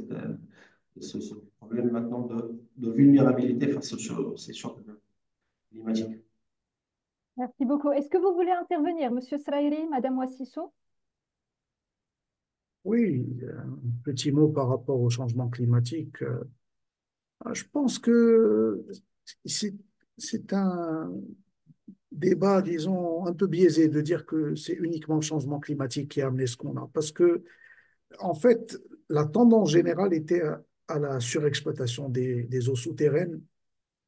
problème maintenant de vulnérabilité face aux ces chocs climatiques. Merci beaucoup. Est-ce que vous voulez intervenir, Monsieur Sraïri, Madame Wassissou? Oui, un petit mot par rapport au changement climatique. Je pense que c'est c'est un débat, disons, un peu biaisé de dire que c'est uniquement le changement climatique qui a amené ce qu'on a. Parce que, en fait, la tendance générale était à la surexploitation des eaux souterraines.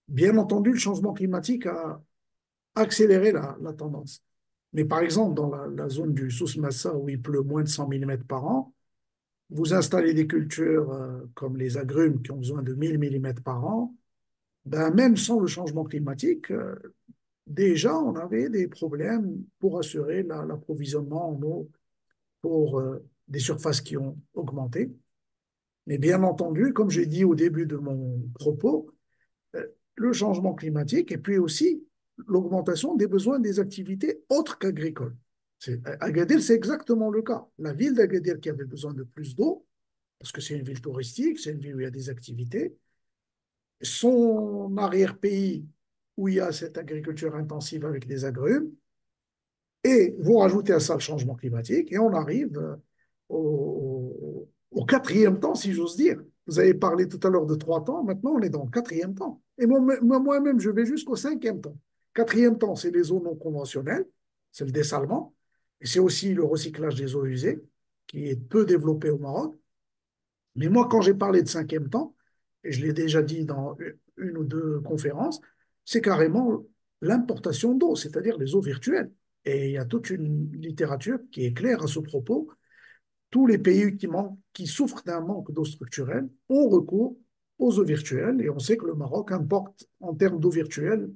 Bien entendu, le changement climatique a accéléré la tendance. Mais par exemple, dans la zone du Souss-Massa, où il pleut moins de 100 millimètres par an, vous installez des cultures comme les agrumes qui ont besoin de 1000 millimètres par an, ben, même sans le changement climatique, déjà on avait des problèmes pour assurer l'approvisionnement en eau pour des surfaces qui ont augmenté. Mais bien entendu, comme j'ai dit au début de mon propos, euh, le changement climatique et puis aussi l'augmentation des besoins des activités autres qu'agricoles. Agadir, c'est exactement le cas. La ville d'Agadir qui avait besoin de plus d'eau, parce que c'est une ville touristique, c'est une ville où il y a des activités, son arrière-pays où il y a cette agriculture intensive avec des agrumes, et vous rajoutez à ça le changement climatique, et on arrive au quatrième temps, si j'ose dire. Vous avez parlé tout à l'heure de 3 temps, maintenant on est dans le quatrième temps. Et moi-même, je vais jusqu'au cinquième temps. Quatrième temps, c'est les eaux non conventionnelles, c'est le dessalement, et c'est aussi le recyclage des eaux usées, qui est peu développé au Maroc. Mais moi, quand j'ai parlé de cinquième temps, et je l'ai déjà dit dans une ou deux conférences, c'est carrément l'importation d'eau, c'est-à-dire les eaux virtuelles. Et il y a toute une littérature qui est claire à ce propos. Tous les pays qui souffrent d'un manque d'eau structurelle ont recours aux eaux virtuelles. Et on sait que le Maroc importe en termes d'eau virtuelle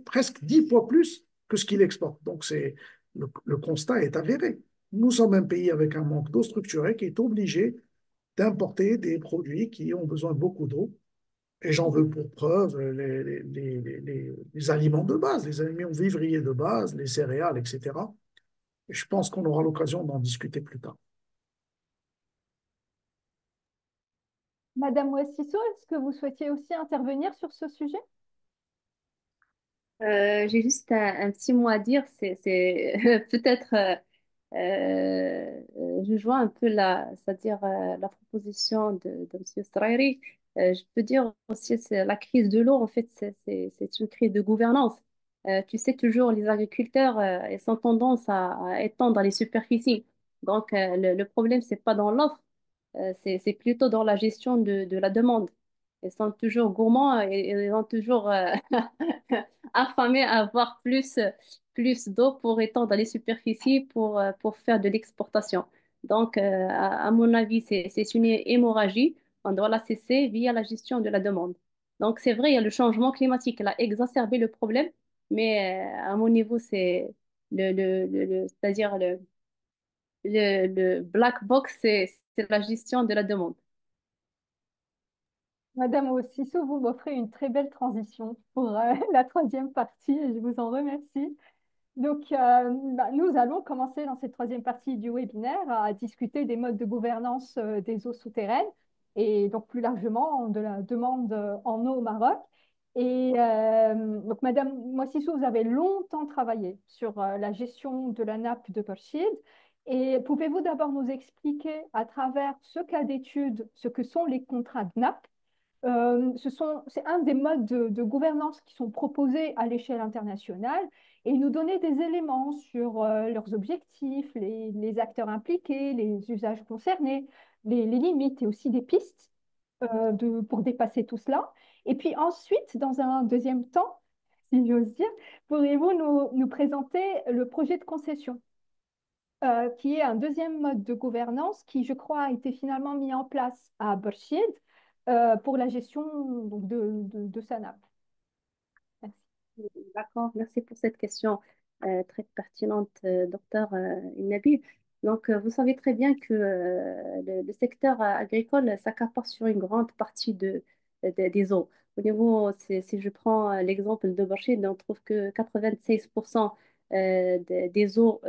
presque 10 fois plus que ce qu'il exporte. Donc le constat est avéré. Nous sommes un pays avec un manque d'eau structurelle qui est obligé d'importer des produits qui ont besoin de beaucoup d'eau. Et j'en veux pour preuve les aliments de base, les aliments vivriers de base, les céréales, etc. Et je pense qu'on aura l'occasion d'en discuter plus tard. Madame Ouassisso, est-ce que vous souhaitiez aussi intervenir sur ce sujet? J'ai juste un petit mot à dire, c'est peut-être je vois un peu c'est-à-dire la proposition de M. Strairi. Je peux dire aussi c'est la crise de l'eau, en fait, c'est une crise de gouvernance. Tu sais, toujours les agriculteurs, ils ont tendance à étendre les superficies. Donc, le problème, c'est pas dans l'offre, c'est plutôt dans la gestion de la demande. Ils sont toujours gourmands et ils ont toujours affamés à avoir plus d'eau pour étendre les superficies pour faire de l'exportation. Donc, à mon avis, c'est une hémorragie. On doit la cesser via la gestion de la demande. Donc, c'est vrai, il y a le changement climatique qui a exacerbé le problème, mais à mon niveau, c'est c'est-à-dire le black box, c'est la gestion de la demande. Madame Ouassisso, vous m'offrez une très belle transition pour la troisième partie et je vous en remercie. Donc, nous allons commencer dans cette troisième partie du webinaire à discuter des modes de gouvernance des eaux souterraines et donc plus largement de la demande en eau au Maroc. Et donc, Madame Moississou, vous avez longtemps travaillé sur la gestion de la nappe de Borchid. Et pouvez-vous d'abord nous expliquer à travers ce cas d'étude ce que sont les contrats de nappe? C'est un des modes de gouvernance qui sont proposés à l'échelle internationale et nous donner des éléments sur leurs objectifs, les acteurs impliqués, les usages concernés, les limites et aussi des pistes pour dépasser tout cela. Et puis ensuite, dans un deuxième temps, si j'ose dire, pourriez-vous nous présenter le projet de concession, qui est un deuxième mode de gouvernance qui, je crois, a été finalement mis en place à Borchid pour la gestion donc, de sa nappe. Merci. D'accord, merci pour cette question très pertinente, docteur Nabil. Donc, vous savez très bien que le secteur agricole s'accapare sur une grande partie des eaux. Au niveau, si je prends l'exemple de Borchid, on trouve que 96% des eaux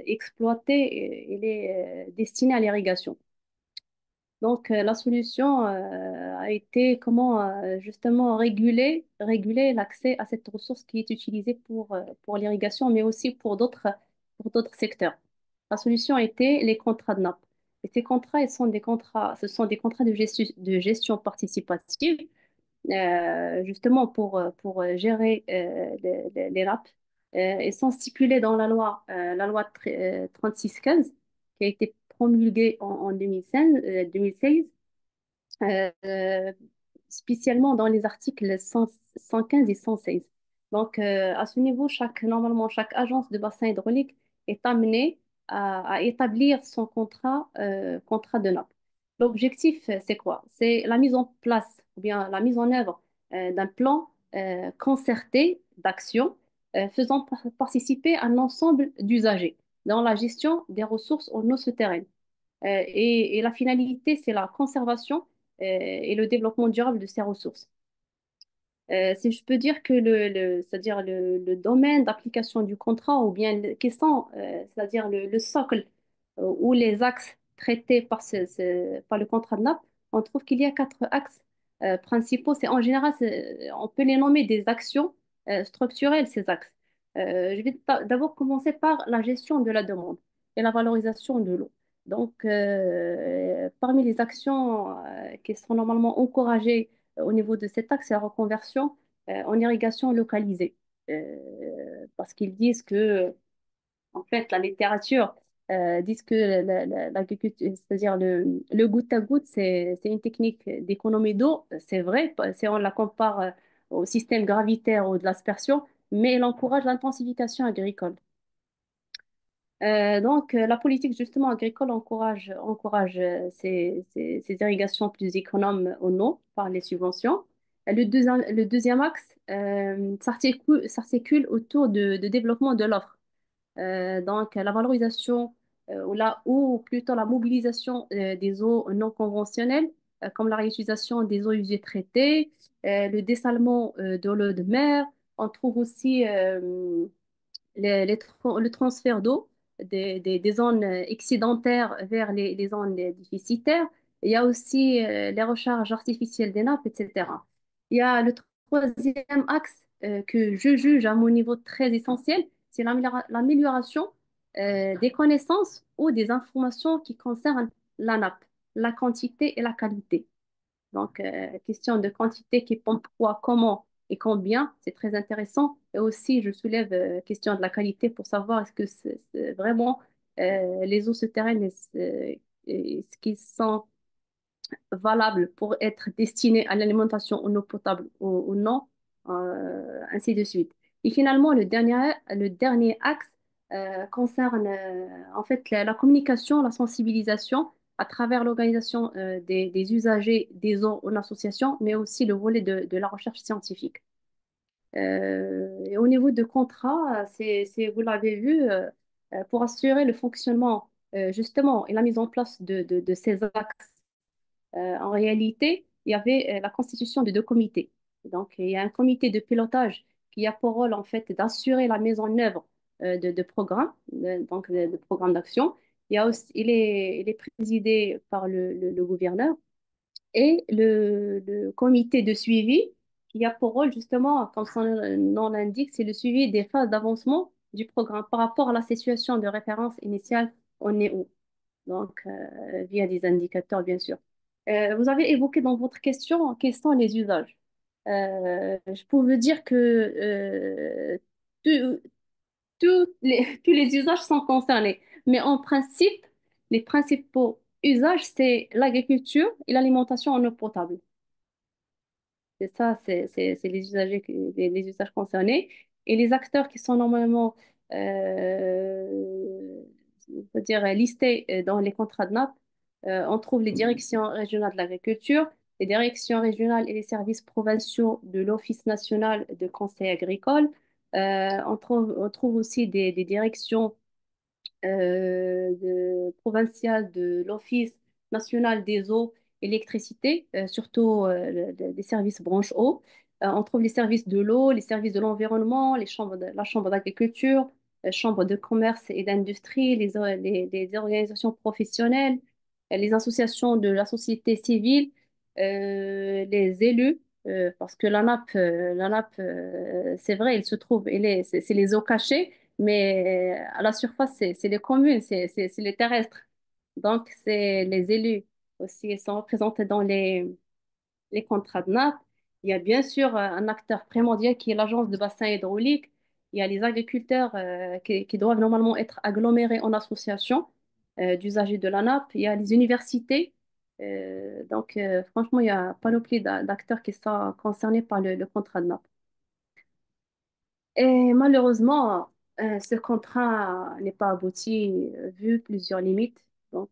exploitées, il est destiné à l'irrigation. Donc, la solution a été comment justement réguler l'accès à cette ressource qui est utilisée pour l'irrigation, mais aussi pour d'autres secteurs. La solution a été les contrats de nappe. Et ces contrats, ce sont des contrats de gestion participative, justement pour gérer les nappes. Ils sont stipulés dans la loi 3615, qui a été promulguée en 2016, euh, spécialement dans les articles 115 et 116. Donc, à ce niveau, normalement, chaque agence de bassin hydraulique est amenée à établir son contrat de nappe. L'objectif, c'est quoi? C'est la mise en place ou bien la mise en œuvre d'un plan concerté d'action faisant participer un ensemble d'usagers dans la gestion des ressources en eau souterraine. Et la finalité, c'est la conservation et le développement durable de ces ressources. Si je peux dire que c'est-à-dire le domaine d'application du contrat ou bien quels sont, c'est-à-dire le socle ou les axes traités par le contrat de nappe, on trouve qu'il y a quatre axes principaux. En général, on peut les nommer des actions structurelles, ces axes. Je vais d'abord commencer par la gestion de la demande et la valorisation de l'eau. Donc, parmi les actions qui sont normalement encouragées au niveau de cet axe, c'est la reconversion en irrigation localisée. Parce qu'ils disent que, en fait, la littérature disent que l'agriculture, c'est-à-dire le goutte à goutte, c'est une technique d'économie d'eau. C'est vrai, si on la compare au système gravitaire ou de l'aspersion, mais elle encourage l'intensification agricole. La politique justement agricole encourage ces irrigations plus économes en eau par les subventions. Le deuxième axe s'articule autour de développement de l'offre. La valorisation ou plutôt la mobilisation des eaux non conventionnelles, comme la réutilisation des eaux usées traitées, le dessalement de l'eau de mer. On trouve aussi le transfert d'eau des zones excédentaires vers les zones déficitaires. Il y a aussi les recharges artificielles des nappes, etc. Il y a le troisième axe que je juge à mon niveau très essentiel, c'est l'amélioration des connaissances ou des informations qui concernent la nappe, la quantité et la qualité. Question de quantité qui pompe quoi, comment et combien, c'est très intéressant. Et aussi, je soulève question de la qualité pour savoir est-ce que c'est vraiment les eaux souterraines est-ce qu'ils sont valables pour être destinés à l'alimentation en eau potable ou non, ainsi de suite. Et finalement, le dernier axe concerne en fait la communication, la sensibilisation à travers l'organisation des usagers des eaux en association, mais aussi le volet de la recherche scientifique. Et au niveau de contrat, vous l'avez vu, pour assurer le fonctionnement justement et la mise en place de ces axes en réalité, il y avait la constitution de deux comités. Donc, il y a un comité de pilotage qui a pour rôle, en fait, d'assurer la mise en œuvre de programmes, de programmes d'action. Il est présidé par le gouverneur et le comité de suivi qui a pour rôle, justement, comme son nom l'indique, c'est le suivi des phases d'avancement du programme par rapport à la situation de référence initiale on est où via des indicateurs, bien sûr. Vous avez évoqué dans votre question quels sont les usages. Je peux vous dire que tous tous les usages sont concernés, mais en principe, les principaux usages, c'est l'agriculture et l'alimentation en eau potable. C'est ça, c'est les usagers, les usages concernés. Et les acteurs qui sont normalement, c'est-à-dire listés dans les contrats de nappe, on trouve les directions régionales de l'agriculture, les directions régionales et les services provinciaux de l'Office national de conseil agricole. On trouve aussi des directions provincial de l'Office national des eaux et l'électricité, surtout des services branche eau. On trouve les services de l'eau, les services de l'environnement, la chambre d'agriculture, la chambre de commerce et d'industrie, les organisations professionnelles, les associations de la société civile, les élus. Parce que la nappe, c'est vrai, il se trouve, c'est les eaux cachées, mais à la surface, c'est les communes, c'est les terrestres. Donc, c'est les élus aussi, ils sont représentés dans les contrats de nappe. Il y a bien sûr un acteur primordial qui est l'agence de bassin hydraulique. Il y a les agriculteurs qui doivent normalement être agglomérés en association d'usagers de la nappe. Il y a les universités. Franchement, il y a une panoplie d'acteurs qui sont concernés par le contrat de nappe. Et malheureusement, ce contrat n'est pas abouti vu plusieurs limites, ou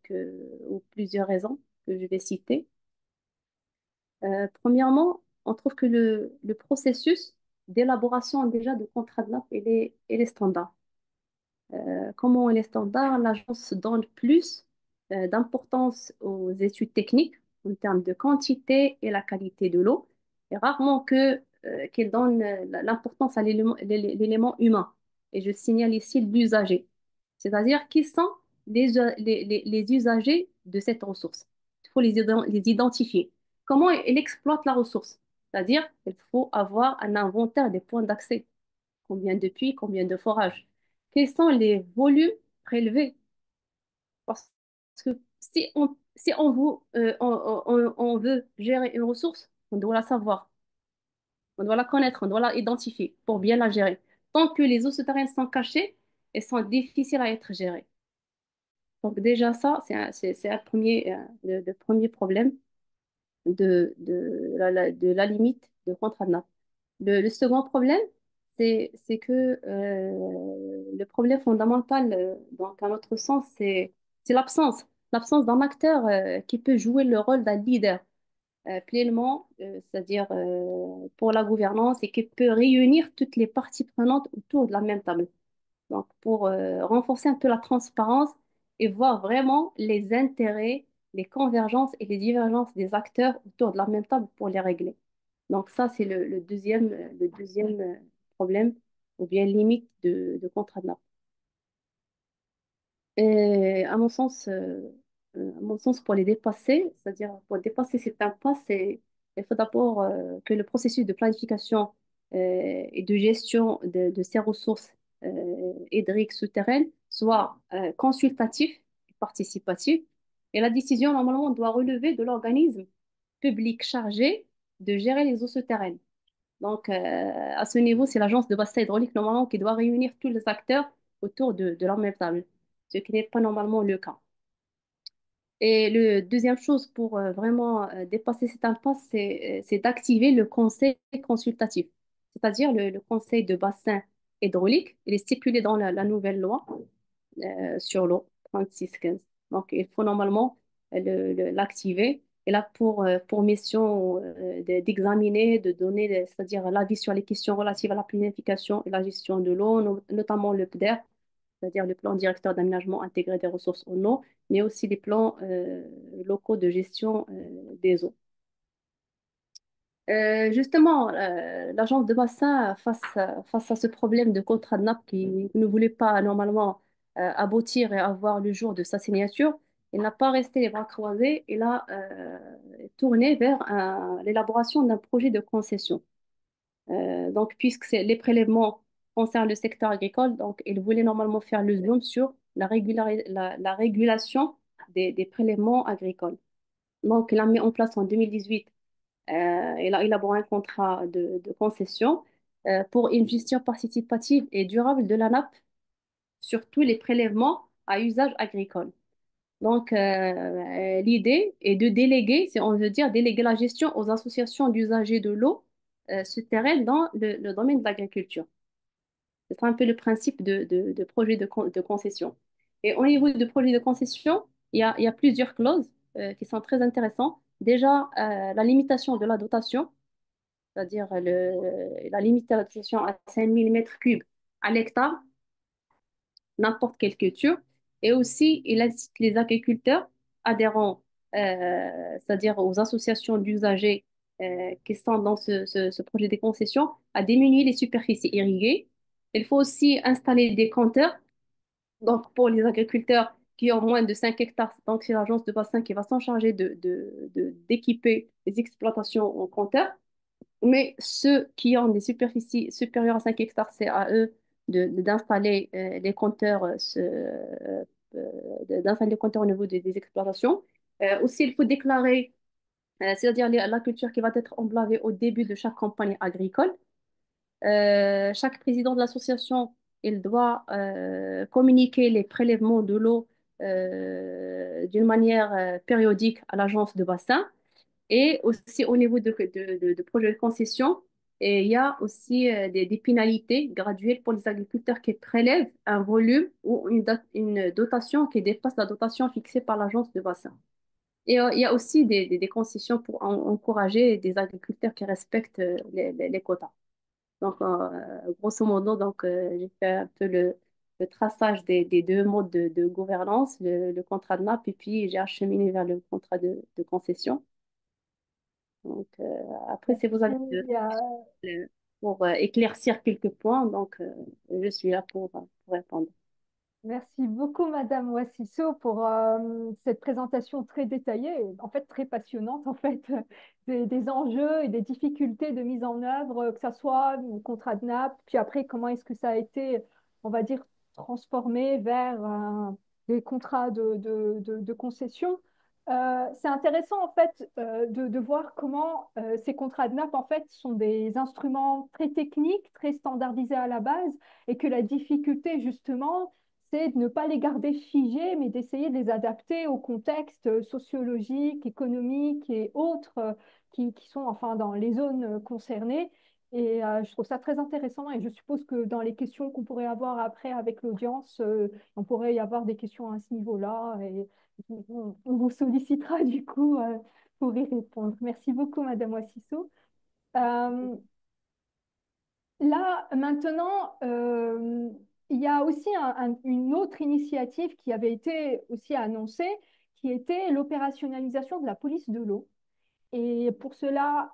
plusieurs raisons que je vais citer. Premièrement, on trouve que le processus d'élaboration déjà de contrat de nappe, il est standard. Comment elle est standard, l'agence donne plus d'importance aux études techniques en termes de quantité et la qualité de l'eau, et rarement qu'elle donne l'importance à l'élément humain. Et je signale ici l'usager, c'est-à-dire qui sont les usagers de cette ressource. Il faut les identifier. Comment elle exploite la ressource? C'est-à-dire qu'il faut avoir un inventaire des points d'accès. Combien de puits, combien de forages? Quels sont les volumes prélevés? Parce que si on veut gérer une ressource, on doit la savoir, on doit la connaître, on doit la identifier pour bien la gérer. Tant que les eaux souterraines sont cachées, elles sont difficiles à être gérées. Donc déjà ça, c'est un premier, le premier problème de la limite de contrat de nappe. Le second problème, c'est que le problème fondamental, donc à notre sens, c'est l'absence. L'absence d'un acteur qui peut jouer le rôle d'un leader pleinement, c'est-à-dire pour la gouvernance et qui peut réunir toutes les parties prenantes autour de la même table. Donc, pour renforcer un peu la transparence et voir vraiment les intérêts, les convergences et les divergences des acteurs autour de la même table pour les régler. Donc, ça, c'est le deuxième problème ou bien limite de contrat de nappe. Et à mon sens, pour les dépasser, c'est-à-dire pour dépasser cette impasse, il faut d'abord que le processus de planification et de gestion de ces ressources hydriques souterraines soit consultatif et participatif. Et la décision, normalement, doit relever de l'organisme public chargé de gérer les eaux souterraines. Donc, à ce niveau, c'est l'agence de bassin hydraulique, normalement, qui doit réunir tous les acteurs autour de la même table, ce qui n'est pas normalement le cas. Et le deuxième chose pour vraiment dépasser cette impasse, c'est d'activer le conseil consultatif, c'est-à-dire le conseil de bassin hydraulique. Il est stipulé dans la nouvelle loi sur l'eau, 36-15. Donc, il faut normalement l'activer. Et là, pour mission d'examiner, de donner, c'est-à-dire l'avis sur les questions relatives à la planification et la gestion de l'eau, notamment le PDER, c'est-à-dire le plan directeur d'aménagement intégré des ressources en eau, mais aussi les plans locaux de gestion des eaux. Justement, l'agence de bassin, face à ce problème de contrat de nappe qui ne voulait pas normalement aboutir et avoir le jour de sa signature, il n'a pas resté les bras croisés, il a tourné vers l'élaboration d'un projet de concession. Donc, puisque les prélèvements concernent le secteur agricole, donc il voulait normalement faire le zoom sur la régulation des prélèvements agricoles. Donc, il a mis en place en 2018 il a élaboré un contrat de concession pour une gestion participative et durable de la nappe sur tous les prélèvements à usage agricole. Donc, l'idée est de déléguer, on veut dire déléguer la gestion aux associations d'usagers de l'eau souterraine dans le domaine de l'agriculture. C'est un peu le principe de projet de concession. Et au niveau de projet de concession, il y a plusieurs clauses qui sont très intéressantes. Déjà, la limitation de la dotation, c'est-à-dire la limitation à 5000 mètres cubes à l'hectare, n'importe quelle culture. Et aussi, il incite les agriculteurs adhérents, c'est-à-dire aux associations d'usagers qui sont dans ce projet de concession, à diminuer les superficies irriguées. Il faut aussi installer des compteurs. Donc, pour les agriculteurs qui ont moins de 5 hectares, donc c'est l'agence de bassin qui va s'en charger d'équiper les exploitations en compteurs. Mais ceux qui ont des superficies supérieures à 5 hectares, c'est à eux d'installer les compteurs, d'installer les compteurs au niveau des exploitations. Aussi, il faut déclarer, c'est-à-dire la culture qui va être emblavée au début de chaque campagne agricole. Chaque président de l'association, il doit communiquer les prélèvements de l'eau d'une manière périodique à l'agence de bassin. Et aussi au niveau de projets de concession, et il y a aussi des pénalités graduelles pour les agriculteurs qui prélèvent un volume ou une dotation qui dépasse la dotation fixée par l'agence de bassin. Et il y a aussi des concessions pour encourager des agriculteurs qui respectent les quotas. Donc, grosso modo, donc, j'ai fait un peu le traçage des deux modes de gouvernance, le contrat de nappe, et puis j'ai acheminé vers le contrat de concession. Donc, après, si vous avez Merci, pour éclaircir quelques points, donc je suis là pour répondre. merci beaucoup, Madame Wassisso, pour cette présentation très détaillée, et en fait très passionnante, en fait, des enjeux et des difficultés de mise en œuvre, que ça soit le contrat de nappe, puis après, comment est-ce que ça a été, on va dire, transformé vers des contrats de concession. C'est intéressant, en fait, de voir comment ces contrats de nappe, en fait, sont des instruments très techniques, très standardisés à la base, et que la difficulté, justement, c'est de ne pas les garder figés, mais d'essayer de les adapter au contexte sociologique, économique et autres qui sont enfin dans les zones concernées. Et je trouve ça très intéressant et je suppose que dans les questions qu'on pourrait avoir après avec l'audience, on pourrait y avoir des questions à ce niveau-là et on vous sollicitera du coup pour y répondre. Merci beaucoup, Madame Wassisso. Euh, Là, maintenant, il y a aussi une autre initiative qui avait été aussi annoncée, qui était l'opérationnalisation de la police de l'eau. Et pour cela,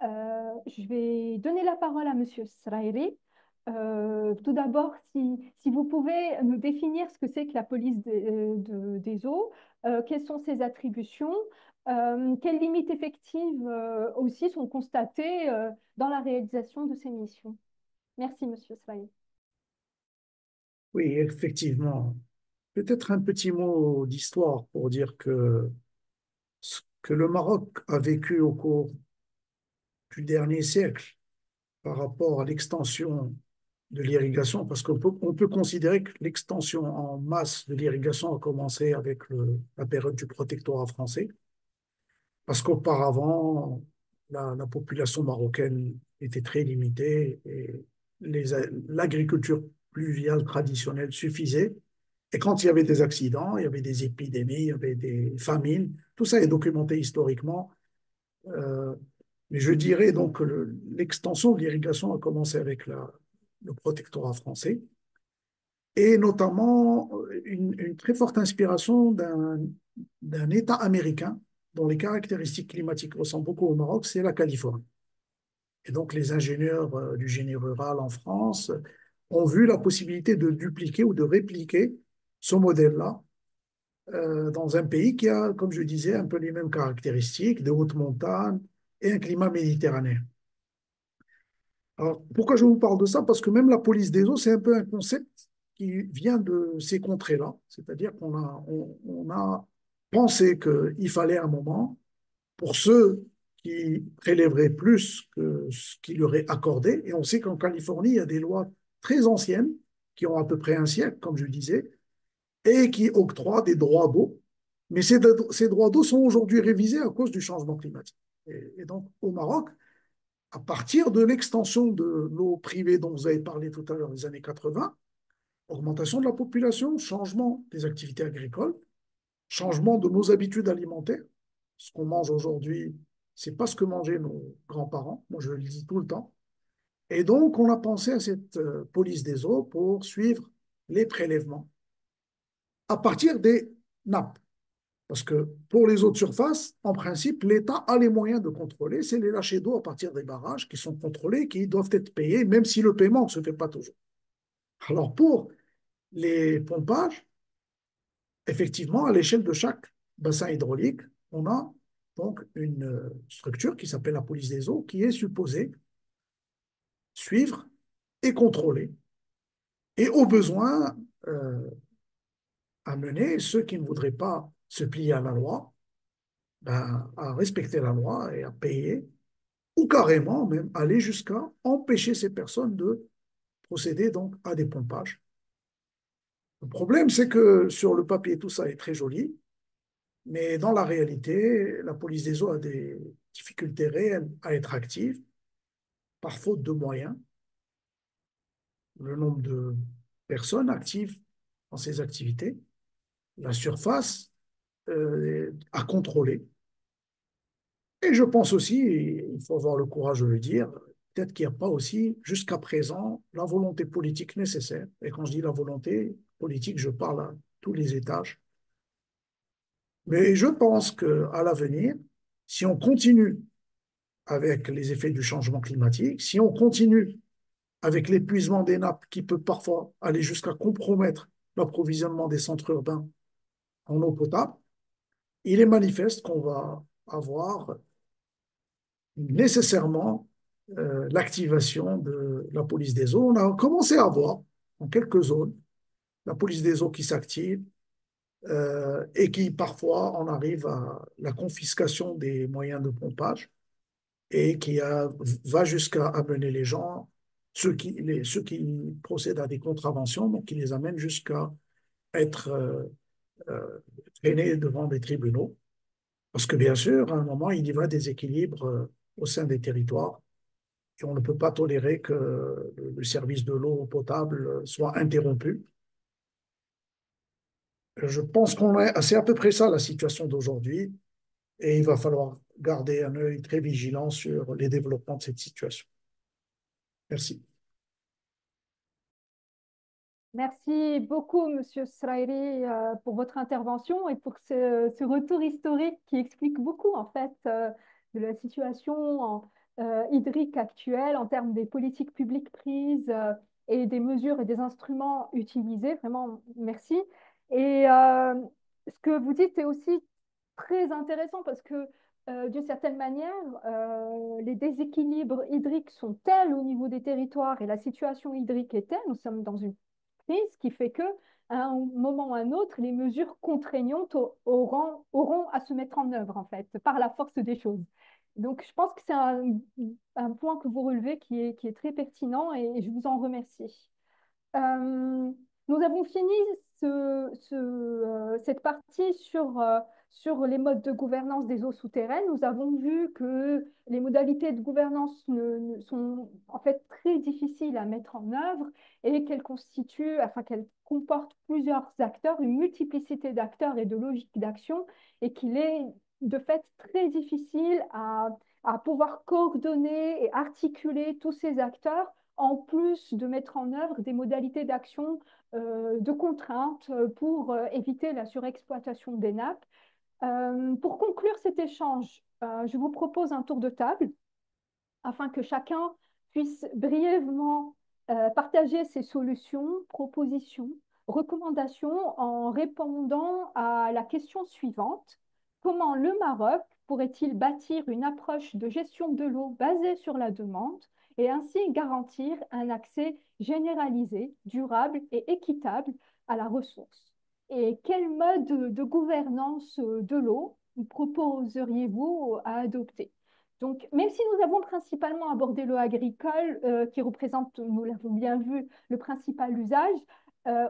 je vais donner la parole à Monsieur Srairi. Tout d'abord, si vous pouvez nous définir ce que c'est que la police des eaux, quelles sont ses attributions, quelles limites effectives aussi sont constatées dans la réalisation de ces missions. Merci, Monsieur Srairi. Oui, effectivement. Peut-être un petit mot d'histoire pour dire que ce que le Maroc a vécu au cours du dernier siècle par rapport à l'extension de l'irrigation, parce on peut considérer que l'extension en masse de l'irrigation a commencé avec la période du protectorat français, parce qu'auparavant, la population marocaine était très limitée et l'agriculture pluviale traditionnelle suffisait. Et quand il y avait des accidents, il y avait des épidémies, il y avait des famines, tout ça est documenté historiquement. Euh, mais je dirais donc que l'extension de l'irrigation a commencé avec le protectorat français et notamment une très forte inspiration d'un État américain dont les caractéristiques climatiques ressemblent beaucoup au Maroc, c'est la Californie. Et donc les ingénieurs du génie rural en France ont vu la possibilité de dupliquer ou de répliquer ce modèle-là dans un pays qui a, comme je disais, un peu les mêmes caractéristiques, de hautes montagnes et un climat méditerranéen. Alors, pourquoi je vous parle de ça? Parce que même la police des eaux, c'est un peu un concept qui vient de ces contrées-là. C'est-à-dire on a pensé qu'il fallait un moment, pour ceux qui prélèveraient plus que ce qui leur est accordé, et on sait qu'en Californie, il y a des lois très anciennes, qui ont à peu près un siècle, comme je disais, et qui octroient des droits d'eau. Mais ces droits d'eau sont aujourd'hui révisés à cause du changement climatique. Et donc, au Maroc, à partir de l'extension de l'eau privée dont vous avez parlé tout à l'heure, les années 80, augmentation de la population, changement des activités agricoles, changement de nos habitudes alimentaires. Ce qu'on mange aujourd'hui, c'est pas ce que mangeaient nos grands-parents. Moi, je le dis tout le temps. Et donc, on a pensé à cette police des eaux pour suivre les prélèvements à partir des nappes. Parce que pour les eaux de surface, en principe, l'État a les moyens de contrôler. C'est les lâchers d'eau à partir des barrages qui sont contrôlés, qui doivent être payés, même si le paiement ne se fait pas toujours. Alors pour les pompages, effectivement, à l'échelle de chaque bassin hydraulique, on a donc une structure qui s'appelle la police des eaux, qui est supposée suivre et contrôler, et au besoin amener ceux qui ne voudraient pas se plier à la loi ben, à respecter la loi et à payer, ou carrément même aller jusqu'à empêcher ces personnes de procéder donc à des pompages. Le problème, c'est que sur le papier, tout ça est très joli, mais dans la réalité, la police des eaux a des difficultés réelles à être active, par faute de moyens. Le nombre de personnes actives dans ces activités, la surface à contrôler. Et je pense aussi, et il faut avoir le courage de le dire, peut-être qu'il n'y a pas aussi, jusqu'à présent, la volonté politique nécessaire. Et quand je dis la volonté politique, je parle à tous les étages. Mais je pense qu'à l'avenir, si on continue avec les effets du changement climatique, si on continue avec l'épuisement des nappes qui peut parfois aller jusqu'à compromettre l'approvisionnement des centres urbains en eau potable, il est manifeste qu'on va avoir nécessairement l'activation de la police des eaux. On a commencé à voir dans quelques zones la police des eaux qui s'active et qui parfois en arrive à la confiscation des moyens de pompage et va jusqu'à amener les gens, ceux qui procèdent à des contraventions, donc qui les amènent jusqu'à être traîné devant des tribunaux. Parce que bien sûr, à un moment, il y va des équilibres au sein des territoires et on ne peut pas tolérer que le service de l'eau potable soit interrompu. Je pense qu'on est, c'est à peu près ça la situation d'aujourd'hui et il va falloir garder un œil très vigilant sur les développements de cette situation. Merci. Merci beaucoup, Monsieur Srairi, pour votre intervention et pour ce retour historique qui explique beaucoup, en fait, de la situation hydrique actuelle en termes des politiques publiques prises et des mesures et des instruments utilisés. Vraiment, merci. Et ce que vous dites est aussi très intéressant parce que, d'une certaine manière, les déséquilibres hydriques sont tels au niveau des territoires et la situation hydrique est telle, nous sommes dans une crise qui fait que, à un moment ou à un autre, les mesures contraignantes auront à se mettre en œuvre, en fait, par la force des choses. Donc, je pense que c'est un point que vous relevez qui est très pertinent et je vous en remercie. Euh, Nous avons fini cette partie sur les modes de gouvernance des eaux souterraines. Nous avons vu que les modalités de gouvernance sont en fait très difficiles à mettre en œuvre et qu'elles comportent plusieurs acteurs, une multiplicité d'acteurs et de logiques d'action, et qu'il est de fait très difficile à pouvoir coordonner et articuler tous ces acteurs en plus de mettre en œuvre des modalités d'action de contrainte pour éviter la surexploitation des nappes. Pour conclure cet échange, je vous propose un tour de table afin que chacun puisse brièvement partager ses solutions, propositions, recommandations en répondant à la question suivante. Comment le Maroc pourrait-il bâtir une approche de gestion de l'eau basée sur la demande et ainsi garantir un accès généralisé, durable et équitable à la ressource? Et quel mode de gouvernance de l'eau proposeriez-vous à adopter? Donc, même si nous avons principalement abordé l'eau agricole, qui représente, nous l'avons bien vu, le principal usage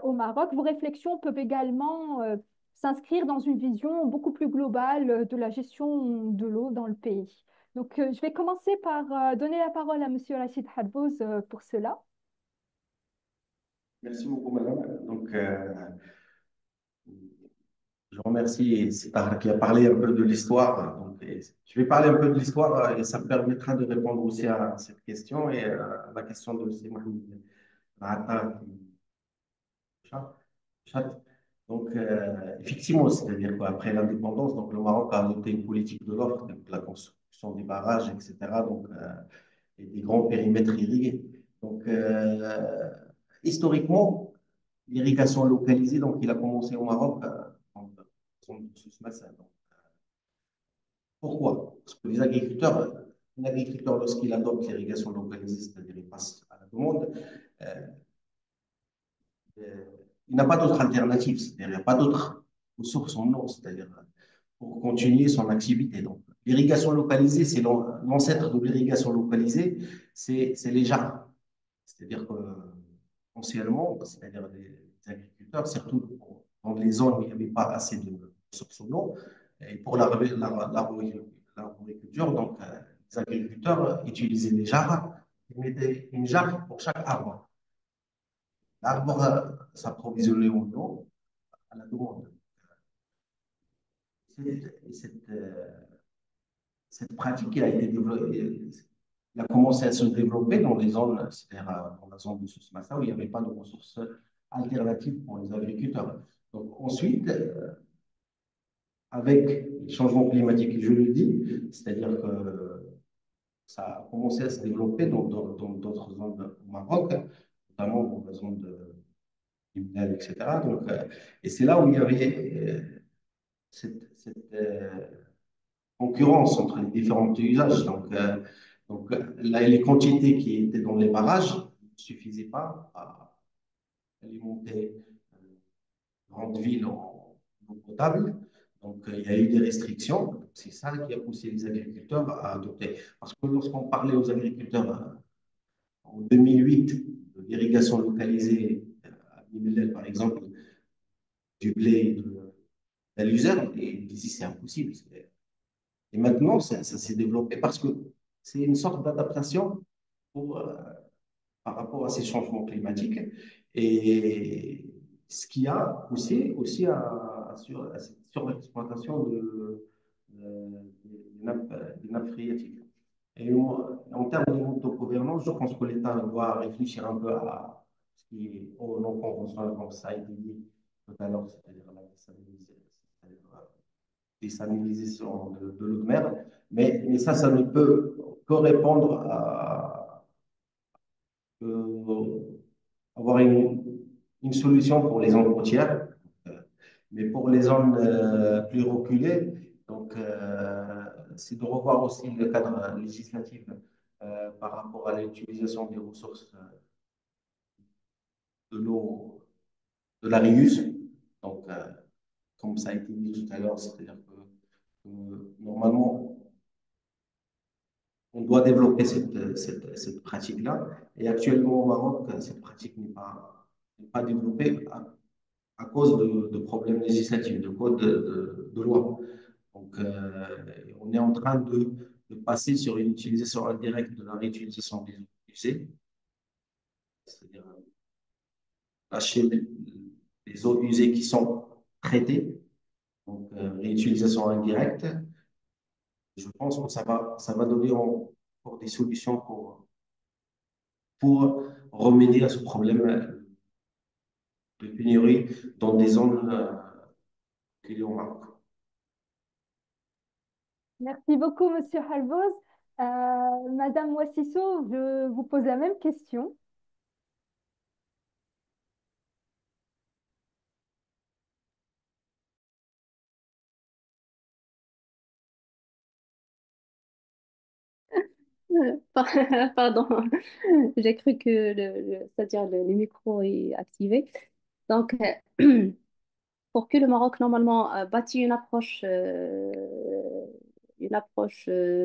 au Maroc, vos réflexions peuvent également s'inscrire dans une vision beaucoup plus globale de la gestion de l'eau dans le pays. Donc, je vais commencer par donner la parole à Monsieur Rachid Hadbouz pour cela. Merci beaucoup, madame. Donc, je remercie Sitar qui a parlé un peu de l'histoire. Donc, je vais parler un peu de l'histoire et ça me permettra de répondre aussi à cette question et à la question de M. Mohamed Rata. Chat. Donc, effectivement, c'est-à-dire qu'après l'indépendance, donc le Maroc a adopté une politique de l'offre, donc la construction des barrages, etc. Donc, et des grands périmètres irrigués. Donc, historiquement, l'irrigation localisée, donc il a commencé au Maroc en ce bassin. Donc, pourquoi? Parce que les agriculteurs, un agriculteur, lorsqu'il adopte l'irrigation localisée, c'est-à-dire il passe à la demande, euh, euh, il n'a pas d'autre alternative, c'est-à-dire il n'y a pas d'autre ressource en eau, c'est-à-dire pour continuer son activité. Donc, l'irrigation localisée, c'est l'ancêtre de l'irrigation localisée, c'est les jardins. C'est-à-dire que, anciennement, c'est-à-dire les agriculteurs, surtout dans les zones où il n'y avait pas assez de ressources en eau, et pour l'arboriculture, donc les agriculteurs utilisaient des jarres, ils mettaient une jarre pour chaque arbre. L'arbre s'approvisionnait en eau à la demande. Cette, cette pratique a été développée, il a commencé à se développer dans les zones, c'est-à-dire dans la zone de Souss-Massa, où il n'y avait pas de ressources alternatives pour les agriculteurs. Donc ensuite, avec les changements climatiques, je le dis, c'est-à-dire que ça a commencé à se développer dans d'autres zones au Maroc, notamment dans la zone de Libnel, etc. Donc, et c'est là où il y avait cette concurrence entre les différents usages. Donc là, les quantités qui étaient dans les barrages ne suffisaient pas à alimenter une grande ville en eau potable. Donc, il y a eu des restrictions. C'est ça qui a poussé les agriculteurs à adopter. Parce que lorsqu'on parlait aux agriculteurs en 2008 de l'irrigation localisée à Nimel, par exemple, du blé d'un user, et il disait c'est impossible. Et maintenant, ça s'est développé parce que c'est une sorte d'adaptation pour, par rapport à ces changements climatiques. Et ce qu'il y a aussi sur, sur l'exploitation des nappes phréatiques. Et en termes d'autogouvernance, je pense que l'État doit réfléchir un peu à ce qui est au non conventionnel, comme ça a été dit tout à l'heure, c'est-à-dire la désalination de l'eau de mer. Mais ça ne peut que répondre à avoir une solution pour les zones côtières, euh, mais pour les zones plus reculées, donc c'est de revoir aussi le cadre législatif par rapport à l'utilisation des ressources de l'eau, de la réuse. Donc, comme ça a été dit tout à l'heure, c'est-à-dire que normalement, on doit développer cette pratique-là. Et actuellement au Maroc, cette pratique n'est pas développée à cause de problèmes législatifs, de code de loi. Donc, on est en train de passer sur une utilisation indirecte de la réutilisation des eaux usées, c'est-à-dire lâcher les eaux usées qui sont traitées, donc réutilisation indirecte. Je pense que ça va donner encore des solutions pour remédier à ce problème de pénurie dans des zones qu'il y a au Maroc. Merci beaucoup, Monsieur Halboz. Madame Wassissou, je vous pose la même question. Pardon, j'ai cru que c'est-à-dire le micro est activé. Donc, pour que le Maroc, normalement, bâtit une approche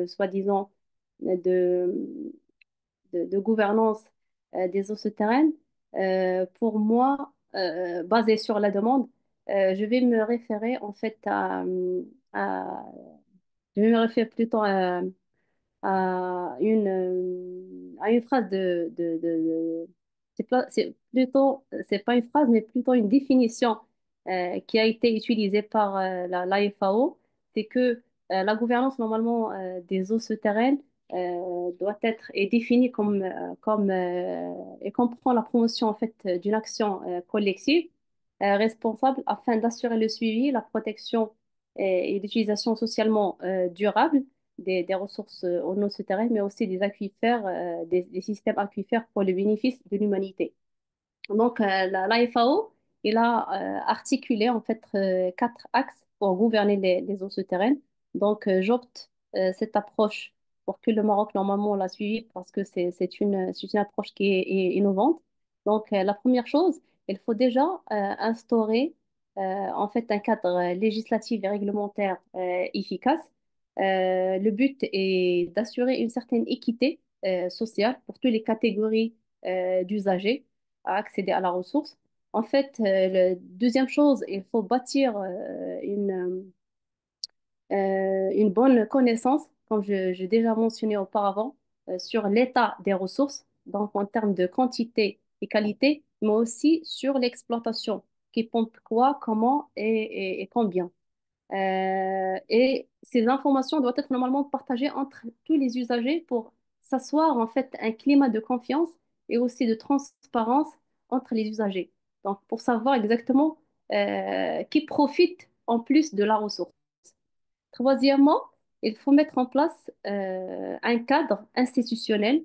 soi-disant de, de gouvernance des eaux souterraines, pour moi, basée sur la demande, je vais me référer en fait à- je vais me référer plutôt à une phrase c'est plutôt, c'est pas une phrase, mais plutôt une définition qui a été utilisée par l'AFAO. C'est que la gouvernance normalement des eaux souterraines doit être est définie et comprend la promotion en fait d'une action collective responsable afin d'assurer le suivi, la protection et l'utilisation socialement durable des ressources en eau souterraine, mais aussi des aquifères, des systèmes aquifères pour le bénéfice de l'humanité. Donc, la FAO, il a articulé en fait quatre axes pour gouverner les eaux souterraines. Donc, j'opte cette approche pour que le Maroc, normalement, l'a suivi parce que c'est une approche qui est innovante. Donc, la première chose, il faut déjà instaurer en fait un cadre législatif et réglementaire efficace. Le but est d'assurer une certaine équité sociale pour toutes les catégories d'usagers à accéder à la ressource. En fait, la deuxième chose, il faut bâtir une bonne connaissance, comme j'ai déjà mentionné auparavant, sur l'état des ressources, donc en termes de quantité et qualité, mais aussi sur l'exploitation, qui pompe quoi, comment et combien. Et ces informations doivent être normalement partagées entre tous les usagers pour s'asseoir en fait un climat de confiance et aussi de transparence entre les usagers. Donc, pour savoir exactement qui profite en plus de la ressource. Troisièmement, il faut mettre en place un cadre institutionnel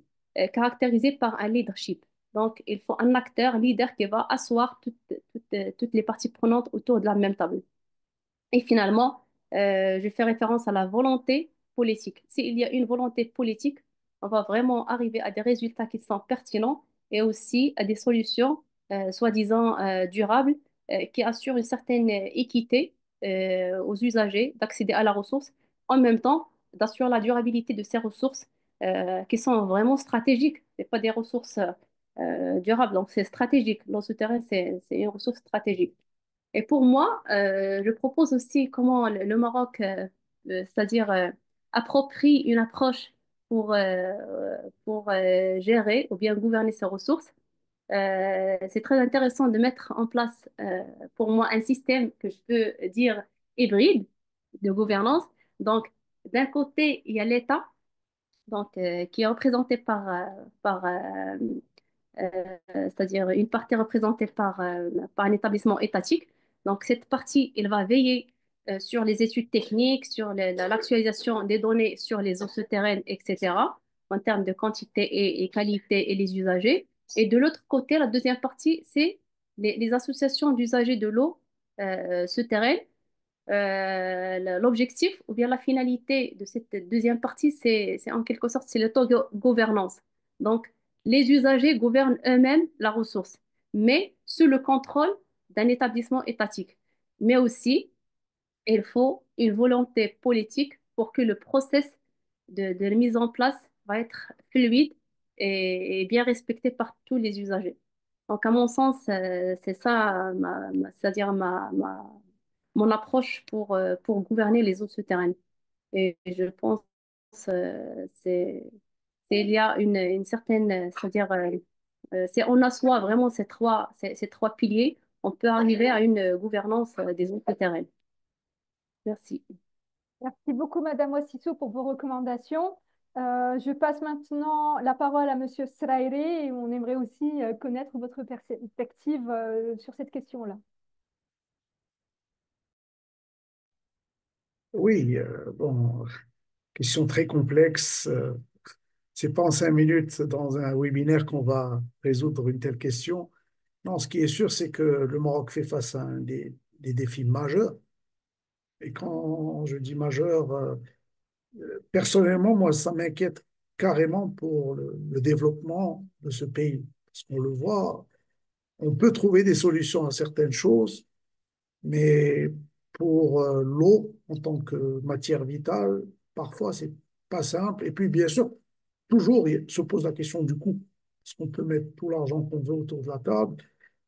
caractérisé par un leadership. Donc, il faut un acteur leader qui va asseoir toutes les parties prenantes autour de la même table. Et finalement, je fais référence à la volonté politique. S'il y a une volonté politique, on va vraiment arriver à des résultats qui sont pertinents et aussi à des solutions soi-disant durables qui assurent une certaine équité aux usagers d'accéder à la ressource, en même temps d'assurer la durabilité de ces ressources qui sont vraiment stratégiques. Ce pas des ressources durables, donc c'est stratégique. L'eau souterraine, c'est une ressource stratégique. Et pour moi, je propose aussi comment le Maroc, c'est-à-dire approprie une approche pour gérer ou bien gouverner ses ressources. C'est très intéressant de mettre en place, pour moi, un système que je peux dire hybride de gouvernance. Donc, d'un côté, il y a l'État, donc, qui est représenté par c'est-à-dire une partie représentée par un établissement étatique. Donc, cette partie, elle va veiller sur les études techniques, sur l'actualisation des données sur les eaux souterraines, etc., en termes de quantité et qualité et les usagers. Et de l'autre côté, la deuxième partie, c'est les associations d'usagers de l'eau souterraine. L'objectif ou bien la finalité de cette deuxième partie, c'est en quelque sorte, c'est l'autogouvernance. Donc, les usagers gouvernent eux-mêmes la ressource, mais sous le contrôle d'un établissement étatique. Mais aussi, il faut une volonté politique pour que le process de mise en place va être fluide et bien respecté par tous les usagers. Donc, à mon sens, c'est ça, c'est-à-dire mon approche pour gouverner les eaux souterraines. Et je pense il y a une certaine, c'est-à-dire, si on assoit vraiment ces trois piliers, on peut arriver à une gouvernance des eaux souterraines. Merci. Merci beaucoup, Madame Wassissou, pour vos recommandations. Je passe maintenant la parole à Monsieur Sraire et on aimerait aussi connaître votre perspective sur cette question-là. Oui, bon, question très complexe. C'est pas en 5 minutes dans un webinaire qu'on va résoudre une telle question. Non, ce qui est sûr, c'est que le Maroc fait face à des défis majeurs. Et quand je dis majeurs, personnellement, moi, ça m'inquiète carrément pour le développement de ce pays. Parce qu'on le voit, on peut trouver des solutions à certaines choses, mais pour l'eau en tant que matière vitale, parfois, c'est pas simple. Et puis, bien sûr, toujours, il se pose la question du coût. Parce qu'on peut mettre tout l'argent qu'on veut autour de la table,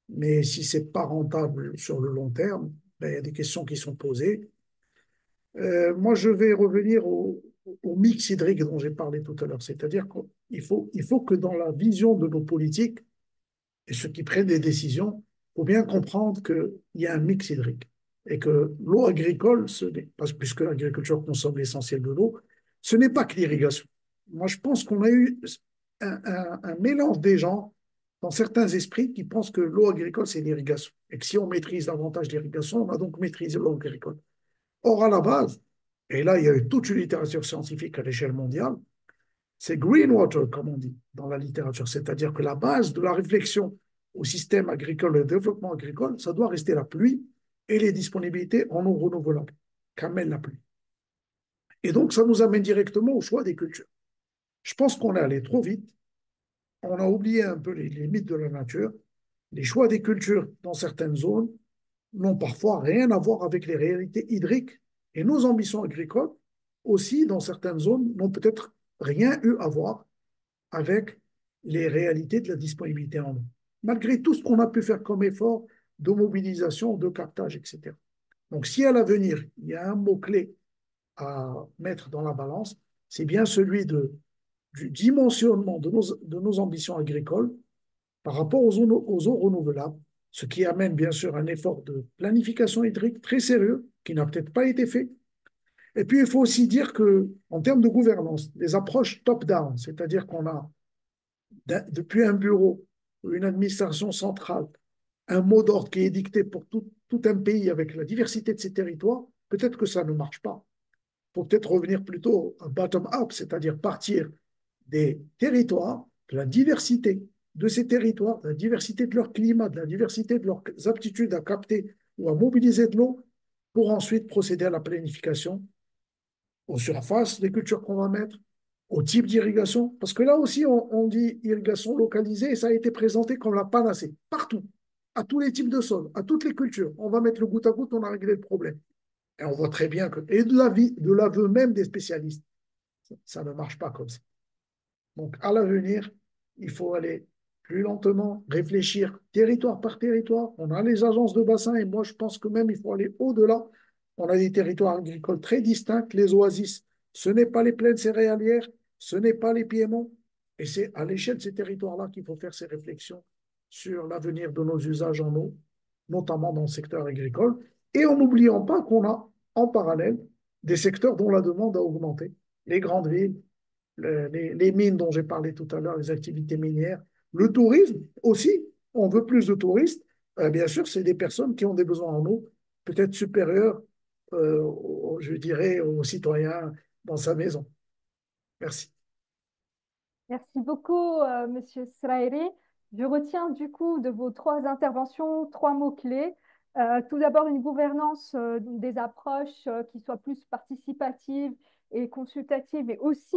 mais si c'est pas rentable sur le long terme, ben, il y a des questions qui sont posées. Moi, je vais revenir au mix hydrique dont j'ai parlé tout à l'heure. C'est-à-dire qu'il faut que dans la vision de nos politiques et ceux qui prennent des décisions, il faut bien comprendre qu'il y a un mix hydrique et que l'eau agricole, puisque l'agriculture consomme l'essentiel de l'eau, ce n'est pas que l'irrigation. Moi, je pense qu'on a eu un mélange des gens dans certains esprits qui pensent que l'eau agricole, c'est l'irrigation. Et que si on maîtrise davantage l'irrigation, on a donc maîtrisé l'eau agricole. Or, à la base, et là, il y a eu toute une littérature scientifique à l'échelle mondiale, c'est green water, comme on dit dans la littérature. C'est-à-dire que la base de la réflexion au système agricole et au développement agricole, ça doit rester la pluie et les disponibilités en eau renouvelable, qu'amène la pluie. Et donc, ça nous amène directement au choix des cultures. Je pense qu'on est allé trop vite. On a oublié un peu les limites de la nature. Les choix des cultures dans certaines zones n'ont parfois rien à voir avec les réalités hydriques. Et nos ambitions agricoles, aussi, dans certaines zones, n'ont peut-être rien eu à voir avec les réalités de la disponibilité en eau, malgré tout ce qu'on a pu faire comme effort de mobilisation, de captage, etc. Donc, si à l'avenir, il y a un mot-clé à mettre dans la balance, c'est bien celui du dimensionnement de nos ambitions agricoles par rapport aux eaux renouvelables, ce qui amène bien sûr un effort de planification hydrique très sérieux, qui n'a peut-être pas été fait. Et puis, il faut aussi dire que, en termes de gouvernance, les approches top-down, c'est-à-dire qu'on a depuis un bureau, une administration centrale, un mot d'ordre qui est dicté pour tout un pays avec la diversité de ses territoires, peut-être que ça ne marche pas. Il faut peut-être revenir plutôt à bottom-up, c'est-à-dire partir des territoires, de la diversité de ces territoires, de la diversité de leur climat, de la diversité de leurs aptitudes à capter ou à mobiliser de l'eau, pour ensuite procéder à la planification aux surfaces des cultures qu'on va mettre, au type d'irrigation. Parce que là aussi, on dit irrigation localisée et ça a été présenté comme la panacée, partout, à tous les types de sols, à toutes les cultures. On va mettre le goutte à goutte, on a réglé le problème. Et on voit très bien que, et de l'aveu même des spécialistes, ça ne marche pas comme ça. Donc, à l'avenir, il faut aller plus lentement, réfléchir territoire par territoire. On a les agences de bassin et moi, je pense que même il faut aller au-delà. On a des territoires agricoles très distincts. Les oasis, ce n'est pas les plaines céréalières, ce n'est pas les piémonts. Et c'est à l'échelle de ces territoires-là qu'il faut faire ces réflexions sur l'avenir de nos usages en eau, notamment dans le secteur agricole, et en n'oubliant pas qu'on a en parallèle des secteurs dont la demande a augmenté. Les grandes villes, les mines dont j'ai parlé tout à l'heure, les activités minières, le tourisme aussi, on veut plus de touristes. Bien sûr, c'est des personnes qui ont des besoins en eau peut-être supérieurs, je dirais, aux citoyens dans sa maison. Merci. Merci beaucoup, Monsieur Srairi. Je retiens du coup de vos trois interventions trois mots-clés. Tout d'abord, une gouvernance des approches qui soit plus participative et consultative et aussi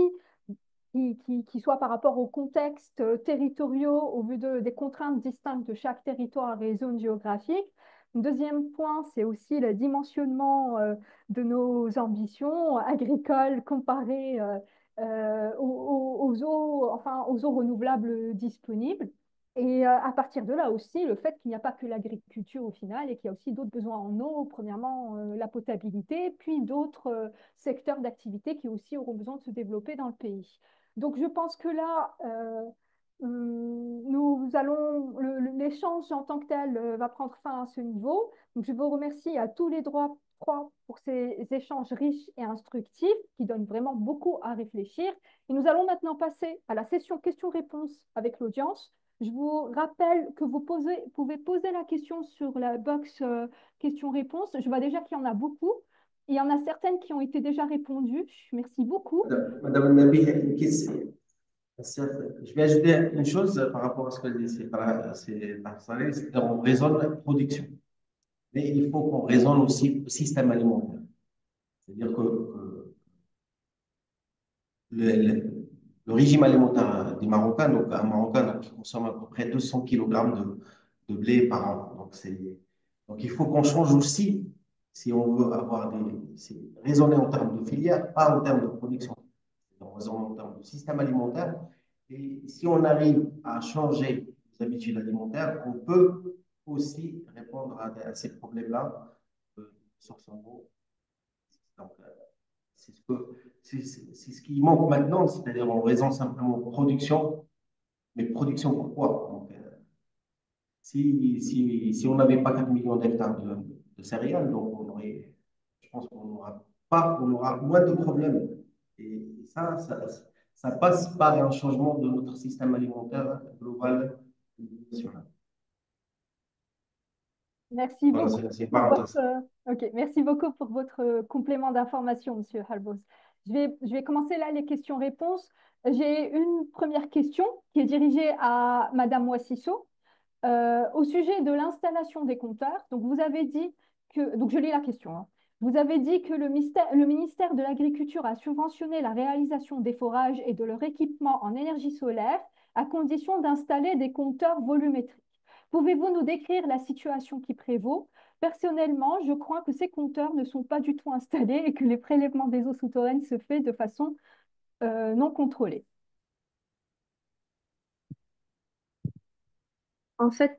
qui soit par rapport aux contextes territoriaux au vu des contraintes distinctes de chaque territoire et zone géographique. Deuxième point, c'est aussi le dimensionnement de nos ambitions agricoles comparées aux eaux, enfin, aux eaux renouvelables disponibles. Et à partir de là aussi, le fait qu'il n'y a pas que l'agriculture au final et qu'il y a aussi d'autres besoins en eau, premièrement la potabilité, puis d'autres secteurs d'activité qui aussi auront besoin de se développer dans le pays. Donc je pense que là, nous allons, l'échange en tant que tel va prendre fin à ce niveau. Donc je vous remercie à tous les trois pour ces échanges riches et instructifs qui donnent vraiment beaucoup à réfléchir. Et nous allons maintenant passer à la session questions-réponses avec l'audience. Je vous rappelle que vous pouvez poser la question sur la box questions-réponses. Je vois déjà qu'il y en a beaucoup. Il y en a certaines qui ont été déjà répondues. Merci beaucoup. Madame Nabi, une question. Je vais ajouter une chose par rapport à ce que dit c'est on raisonne la production. Mais il faut qu'on raisonne aussi le système alimentaire. C'est-à-dire que le régime alimentaire des Marocains, donc un Marocain donc, qui consomme à peu près 200 kg de blé par an. Donc il faut qu'on change aussi si on veut avoir raisonner en termes de filière, pas en termes de production. On raisonne en termes de système alimentaire. Et si on arrive à changer les habitudes alimentaires, on peut aussi répondre à ces problèmes-là sur son eau. Donc, c'est ce qui manque maintenant, c'est-à-dire on raisonne simplement production, mais production pourquoi? Donc, si on n'avait pas 4 millions d'hectares de céréales, donc je pense on aura moins de problèmes. Et ça passe par un changement de notre système alimentaire global national. Merci Voilà, beaucoup c'est une pour parenthèse. merci beaucoup pour votre complément d'information, Monsieur Halbos. Je vais commencer là les questions-réponses. J'ai une première question qui est dirigée à Madame Wassisso au sujet de l'installation des compteurs. Donc, vous avez dit que, donc je lis la question, hein. Vous avez dit que le ministère de l'Agriculture a subventionné la réalisation des forages et de leur équipement en énergie solaire à condition d'installer des compteurs volumétriques. Pouvez-vous nous décrire la situation qui prévaut? Personnellement, je crois que ces compteurs ne sont pas du tout installés et que les prélèvements des eaux souterraines se fait de façon non contrôlée. En fait,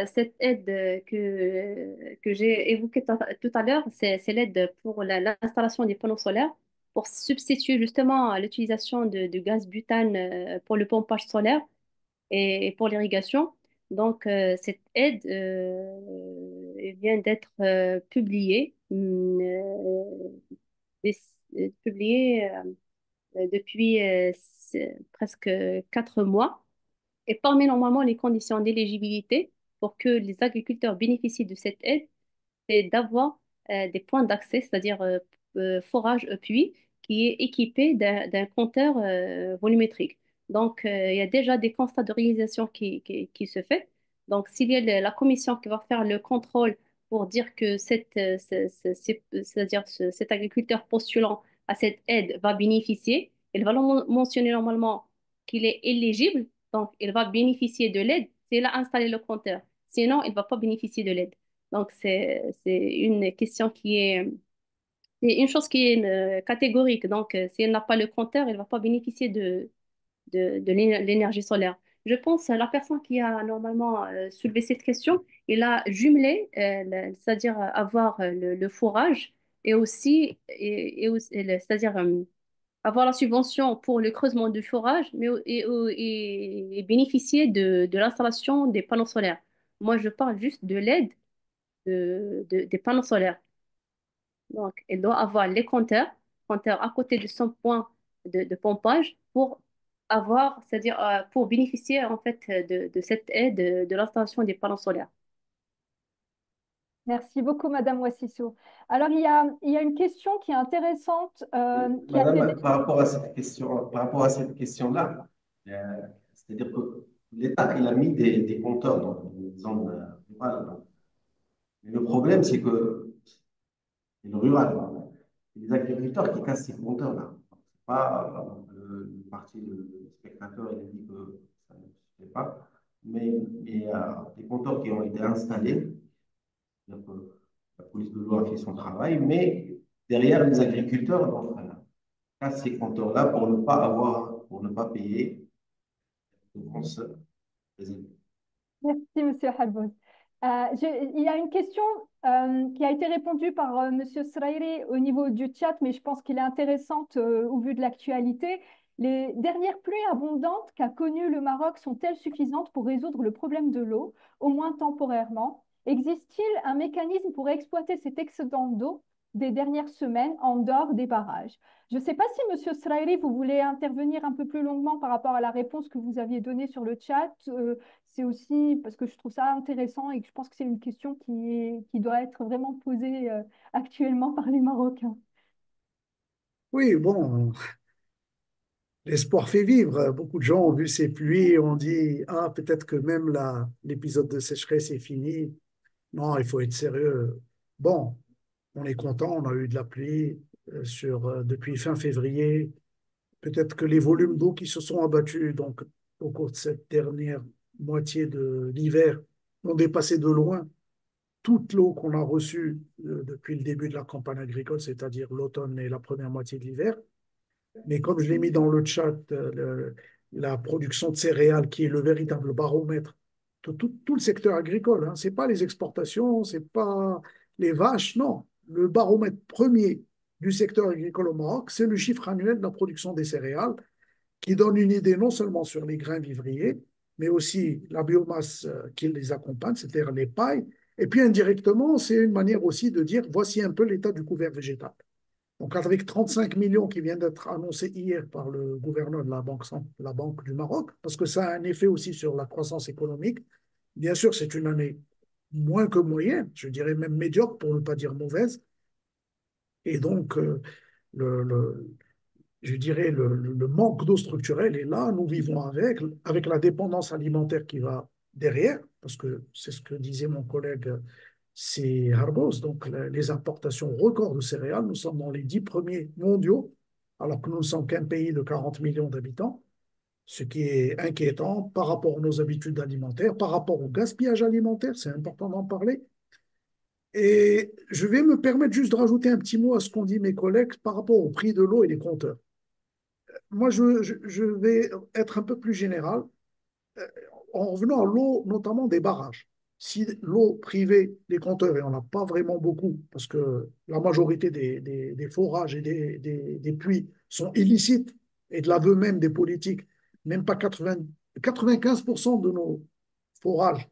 cette aide que j'ai évoquée tout à l'heure, c'est l'aide pour l'installation des panneaux solaires pour substituer justement à l'utilisation de gaz butane pour le pompage solaire et pour l'irrigation. Donc, cette aide elle vient d'être publiée, publiée depuis presque 4 mois. Et parmi normalement les conditions d'éligibilité pour que les agriculteurs bénéficient de cette aide, c'est d'avoir des points d'accès, c'est-à-dire forage puits, qui est équipé d'un compteur volumétrique. Donc, il y a déjà des constats de réalisation qui se fait. Donc, s'il y a la commission qui va faire le contrôle pour dire que c'est-à-dire cet agriculteur postulant à cette aide va bénéficier, elle va mentionner normalement qu'il est éligible, donc il va bénéficier de l'aide s'il a installé le compteur. Sinon, il ne va pas bénéficier de l'aide. Donc, c'est une question c'est une chose qui est catégorique. Donc, si elle n'a pas le compteur, elle ne va pas bénéficier de l'énergie solaire. Je pense à la personne qui a normalement soulevé cette question, il a jumelé, c'est-à-dire avoir le fourrage c'est-à-dire avoir la subvention pour le creusement du forage, et bénéficier de l'installation des panneaux solaires. Moi, je parle juste de l'aide des panneaux solaires. Donc, elle doit avoir les compteurs à côté de son point de pompage pour avoir, c'est-à-dire pour bénéficier en fait de cette aide de l'installation des panneaux solaires. Merci beaucoup, Madame Wassissou. Alors, il y a une question qui est intéressante, qui a été... Madame, par rapport à cette question-là, euh, c'est-à-dire que l'État, il a mis des compteurs dans les zones rurales. Mais le problème, c'est que c'est le rural. C'est les agriculteurs qui cassent ces compteurs-là. C'est pas le parti de spectateur, il a dit que ça ne se fait pas. Mais il y a des compteurs qui ont été installés. C'est-à-dire que la police de l'eau a fait son travail, mais derrière, les agriculteurs donc, cassent ces compteurs-là pour ne pas payer de grosses réserves. Merci, Monsieur Halboz. Il y a une question qui a été répondue par Monsieur Srairi au niveau du chat, mais je pense qu'elle est intéressante au vu de l'actualité. Les dernières pluies abondantes qu'a connues le Maroc sont-elles suffisantes pour résoudre le problème de l'eau, au moins temporairement? Existe-t-il un mécanisme pour exploiter cet excédent d'eau des dernières semaines en dehors des barrages? Je ne sais pas si, Monsieur Srairi, vous voulez intervenir un peu plus longuement par rapport à la réponse que vous aviez donnée sur le chat. C'est aussi parce que je trouve ça intéressant et que je pense que c'est une question qui doit être vraiment posée actuellement par les Marocains. Oui, bon, l'espoir fait vivre. Beaucoup de gens ont vu ces pluies et ont dit, ah, peut-être que même l'épisode de sécheresse est fini. Non, il faut être sérieux. Bon, on est content, on a eu de la pluie depuis fin février. Peut-être que les volumes d'eau qui se sont abattus donc, au cours de cette dernière moitié de l'hiver ont dépassé de loin toute l'eau qu'on a reçue depuis le début de la campagne agricole, c'est-à-dire l'automne et la première moitié de l'hiver. Mais comme je l'ai mis dans le chat, la production de céréales, qui est le véritable baromètre de tout le secteur agricole, hein, ce n'est pas les exportations, ce n'est pas les vaches, non. Le baromètre premier du secteur agricole au Maroc, c'est le chiffre annuel de la production des céréales, qui donne une idée non seulement sur les grains vivriers, mais aussi la biomasse qui les accompagne, c'est-à-dire les pailles. Et puis indirectement, c'est une manière aussi de dire voici un peu l'état du couvert végétal. Donc, avec 35 millions qui viennent d'être annoncés hier par le gouverneur de la Banque du Maroc, parce que ça a un effet aussi sur la croissance économique. Bien sûr, c'est une année moins que moyenne, je dirais même médiocre pour ne pas dire mauvaise. Et donc, le, le, je dirais le manque d'eau structurelle est là. Nous vivons avec la dépendance alimentaire qui va derrière, parce que c'est ce que disait mon collègue, c'est Harbos, donc les importations records de céréales. Nous sommes dans les 10 premiers mondiaux, alors que nous ne sommes qu'un pays de 40 millions d'habitants, ce qui est inquiétant par rapport à nos habitudes alimentaires, par rapport au gaspillage alimentaire, c'est important d'en parler. Et je vais me permettre juste de rajouter un petit mot à ce qu'ont dit mes collègues par rapport au prix de l'eau et les compteurs. Moi, je vais être un peu plus général en revenant à l'eau, notamment des barrages. Si l'eau privée des compteurs, et on n'a pas vraiment beaucoup, parce que la majorité des forages et des puits sont illicites, et de l'aveu même des politiques, même pas 95% de nos forages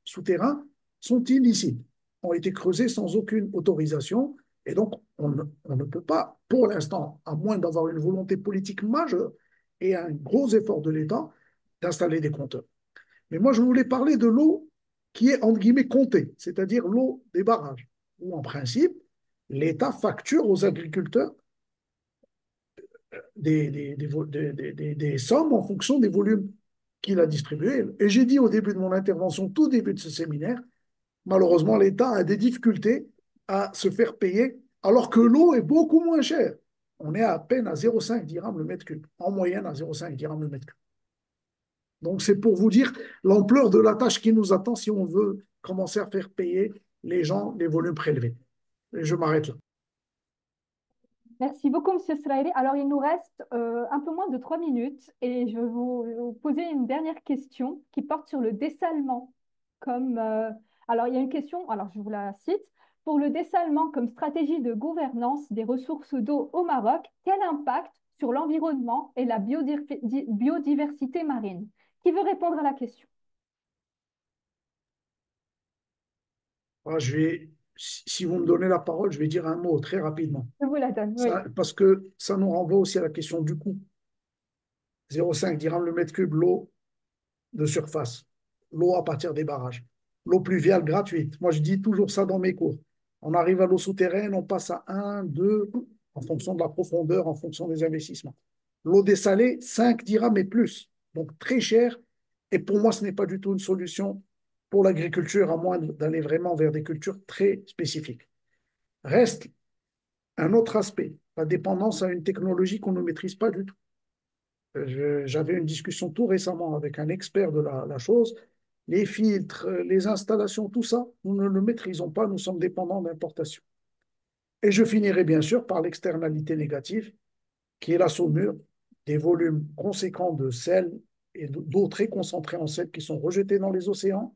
souterrains sont illicites, ont été creusés sans aucune autorisation, et donc on ne peut pas, pour l'instant, à moins d'avoir une volonté politique majeure et un gros effort de l'État, d'installer des compteurs. Mais moi, je voulais parler de l'eau qui est, entre guillemets, comptée, c'est-à-dire l'eau des barrages, où, en principe, l'État facture aux agriculteurs des sommes en fonction des volumes qu'il a distribués. Et j'ai dit au début de mon intervention, tout début de ce séminaire, malheureusement, l'État a des difficultés à se faire payer, alors que l'eau est beaucoup moins chère. On est à peine à 0,5 dirhams le mètre cube, en moyenne à 0,5 dirhams le mètre cube. Donc, c'est pour vous dire l'ampleur de la tâche qui nous attend si on veut commencer à faire payer les gens les volumes prélevés. Et je m'arrête là. Merci beaucoup, Monsieur Sraili. Alors, il nous reste un peu moins de 3 minutes et je vais vous poser une dernière question qui porte sur le dessalement. Comme, alors, il y a une question, alors je vous la cite. Pour le dessalement comme stratégie de gouvernance des ressources d'eau au Maroc, quel impact sur l'environnement et la biodiversité marine? Qui veut répondre à la question? Ah, si vous me donnez la parole, je vais dire un mot très rapidement. Je vous la donne, oui. Parce que ça nous renvoie aussi à la question du coût. 0,5 dirhams le mètre cube, l'eau de surface, l'eau à partir des barrages, l'eau pluviale gratuite. Moi, je dis toujours ça dans mes cours. On arrive à l'eau souterraine, on passe à 1, 2, en fonction de la profondeur, en fonction des investissements. L'eau dessalée, 5 dirhams et plus. Donc très cher. Et pour moi, ce n'est pas du tout une solution pour l'agriculture, à moins d'aller vraiment vers des cultures très spécifiques. Reste un autre aspect, la dépendance à une technologie qu'on ne maîtrise pas du tout. J'avais une discussion tout récemment avec un expert de la chose. Les filtres, les installations, tout ça, nous ne le maîtrisons pas, nous sommes dépendants d'importations. Et je finirai bien sûr par l'externalité négative, qui est la saumure des volumes conséquents de sel et d'eau très concentrée en sel qui sont rejetés dans les océans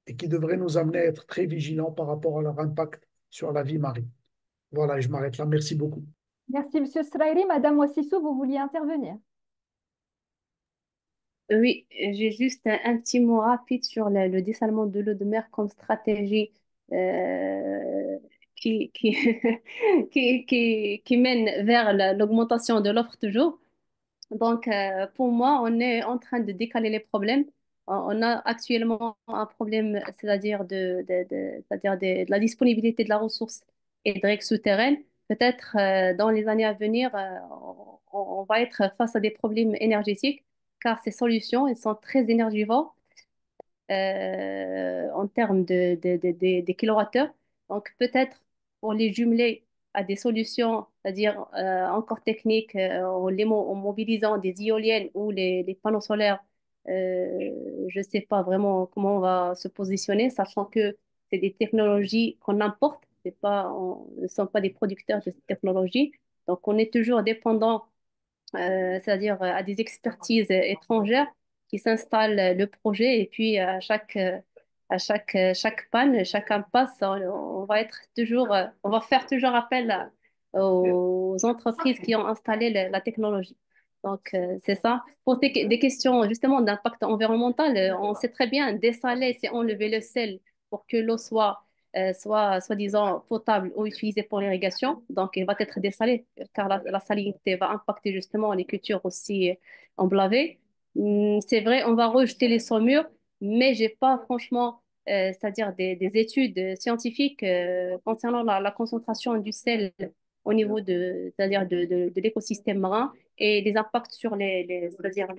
et qui devraient nous amener à être très vigilants par rapport à leur impact sur la vie marine. Voilà, et je m'arrête là. Merci beaucoup. Merci, Monsieur Sraili. Madame Wassissou, vous vouliez intervenir? Oui, j'ai juste un petit mot rapide sur le dessalement de l'eau de mer comme stratégie euh, qui, qui, qui mène vers l'augmentation de l'offre toujours. Donc, pour moi, on est en train de décaler les problèmes. On a actuellement un problème, c'est-à-dire c'est-à-dire de la disponibilité de la ressource hydrique souterraine. Peut-être dans les années à venir, on va être face à des problèmes énergétiques, car ces solutions, elles sont très énergivores en termes des kilowattheures. Donc, peut-être pour les jumeler à des solutions, c'est-à-dire encore techniques, en mobilisant des éoliennes ou les panneaux solaires, je ne sais pas vraiment comment on va se positionner, sachant que c'est des technologies qu'on importe, on ne sont pas des producteurs de ces technologies. Donc, on est toujours dépendant c'est-à-dire à des expertises étrangères qui s'installent le projet et puis chaque panne, chaque impasse, on va être toujours, on va faire toujours appel aux entreprises qui ont installé la technologie. Donc, c'est ça. Pour des questions justement d'impact environnemental, on sait très bien, dessaler, c'est enlever le sel pour que l'eau soit soi-disant potable ou utilisée pour l'irrigation. Donc, il va être dessalé car la salinité va impacter justement les cultures aussi emblavées. C'est vrai, on va rejeter les saumures, mais j'ai pas franchement, c'est-à-dire des études scientifiques concernant la concentration du sel au niveau c'est-à-dire de l'écosystème marin et les impacts sur c'est-à-dire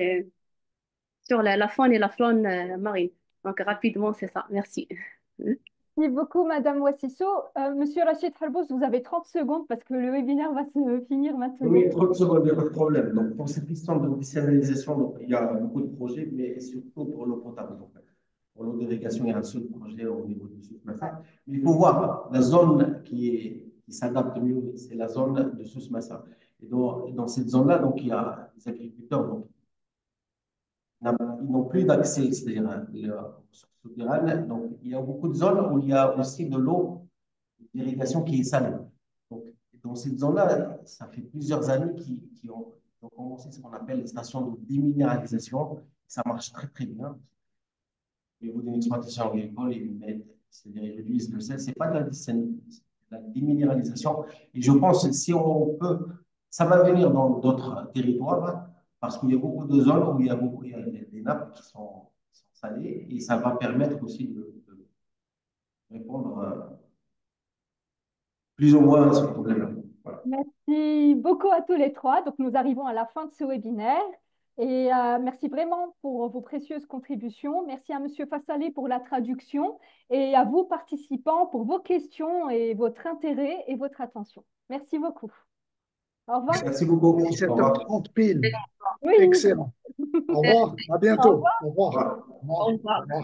sur la faune et la flore marine. Donc, rapidement, c'est ça. Merci. Merci beaucoup, Madame Wassissou. Monsieur Rachid Harbous, vous avez 30 secondes parce que le webinaire va se finir maintenant. Oui, 30 secondes, il n'y a pas de problème. Donc, pour cette question de désalinisation, donc, il y a beaucoup de projets, mais surtout pour l'eau potable. Donc, pour l'eau d'irrigation, il y a un seul projet au niveau du Ouais. Souss-Massa. Mais il faut voir la zone qui s'adapte mieux, c'est la zone de Souss-Massa. Et dans cette zone-là, donc, il y a les agriculteurs, donc, ils n'ont plus d'accès, c'est-à-dire aux ressources souterraines. Donc, il y a beaucoup de zones où il y a aussi de l'eau d'irrigation qui est salée. Donc, dans cette zone-là, ça fait plusieurs années qu'ils ont commencé ce qu'on appelle les stations de déminéralisation. Ça marche très, très bien. Au niveau d'une exploitation agricole, c'est-à-dire ils réduisent le sel. Ce n'est pas de la déminéralisation. Et je pense que si on peut, ça va venir dans d'autres territoires, hein, parce qu'il y a beaucoup de zones où il y a des nappes qui sont salées et ça va permettre aussi de répondre plus ou moins à ce problème-là. Voilà. Merci beaucoup à tous les trois. Donc, nous arrivons à la fin de ce webinaire. Et merci vraiment pour vos précieuses contributions. Merci à Monsieur Fassalé pour la traduction et à vous, participants, pour vos questions et votre intérêt et votre attention. Merci beaucoup. Au revoir. Merci beaucoup. Au revoir. 17h30 pile. Oui. Excellent. Au revoir. À Au bientôt. revoir. Au revoir. Au revoir. Au revoir. Au Au revoir. revoir.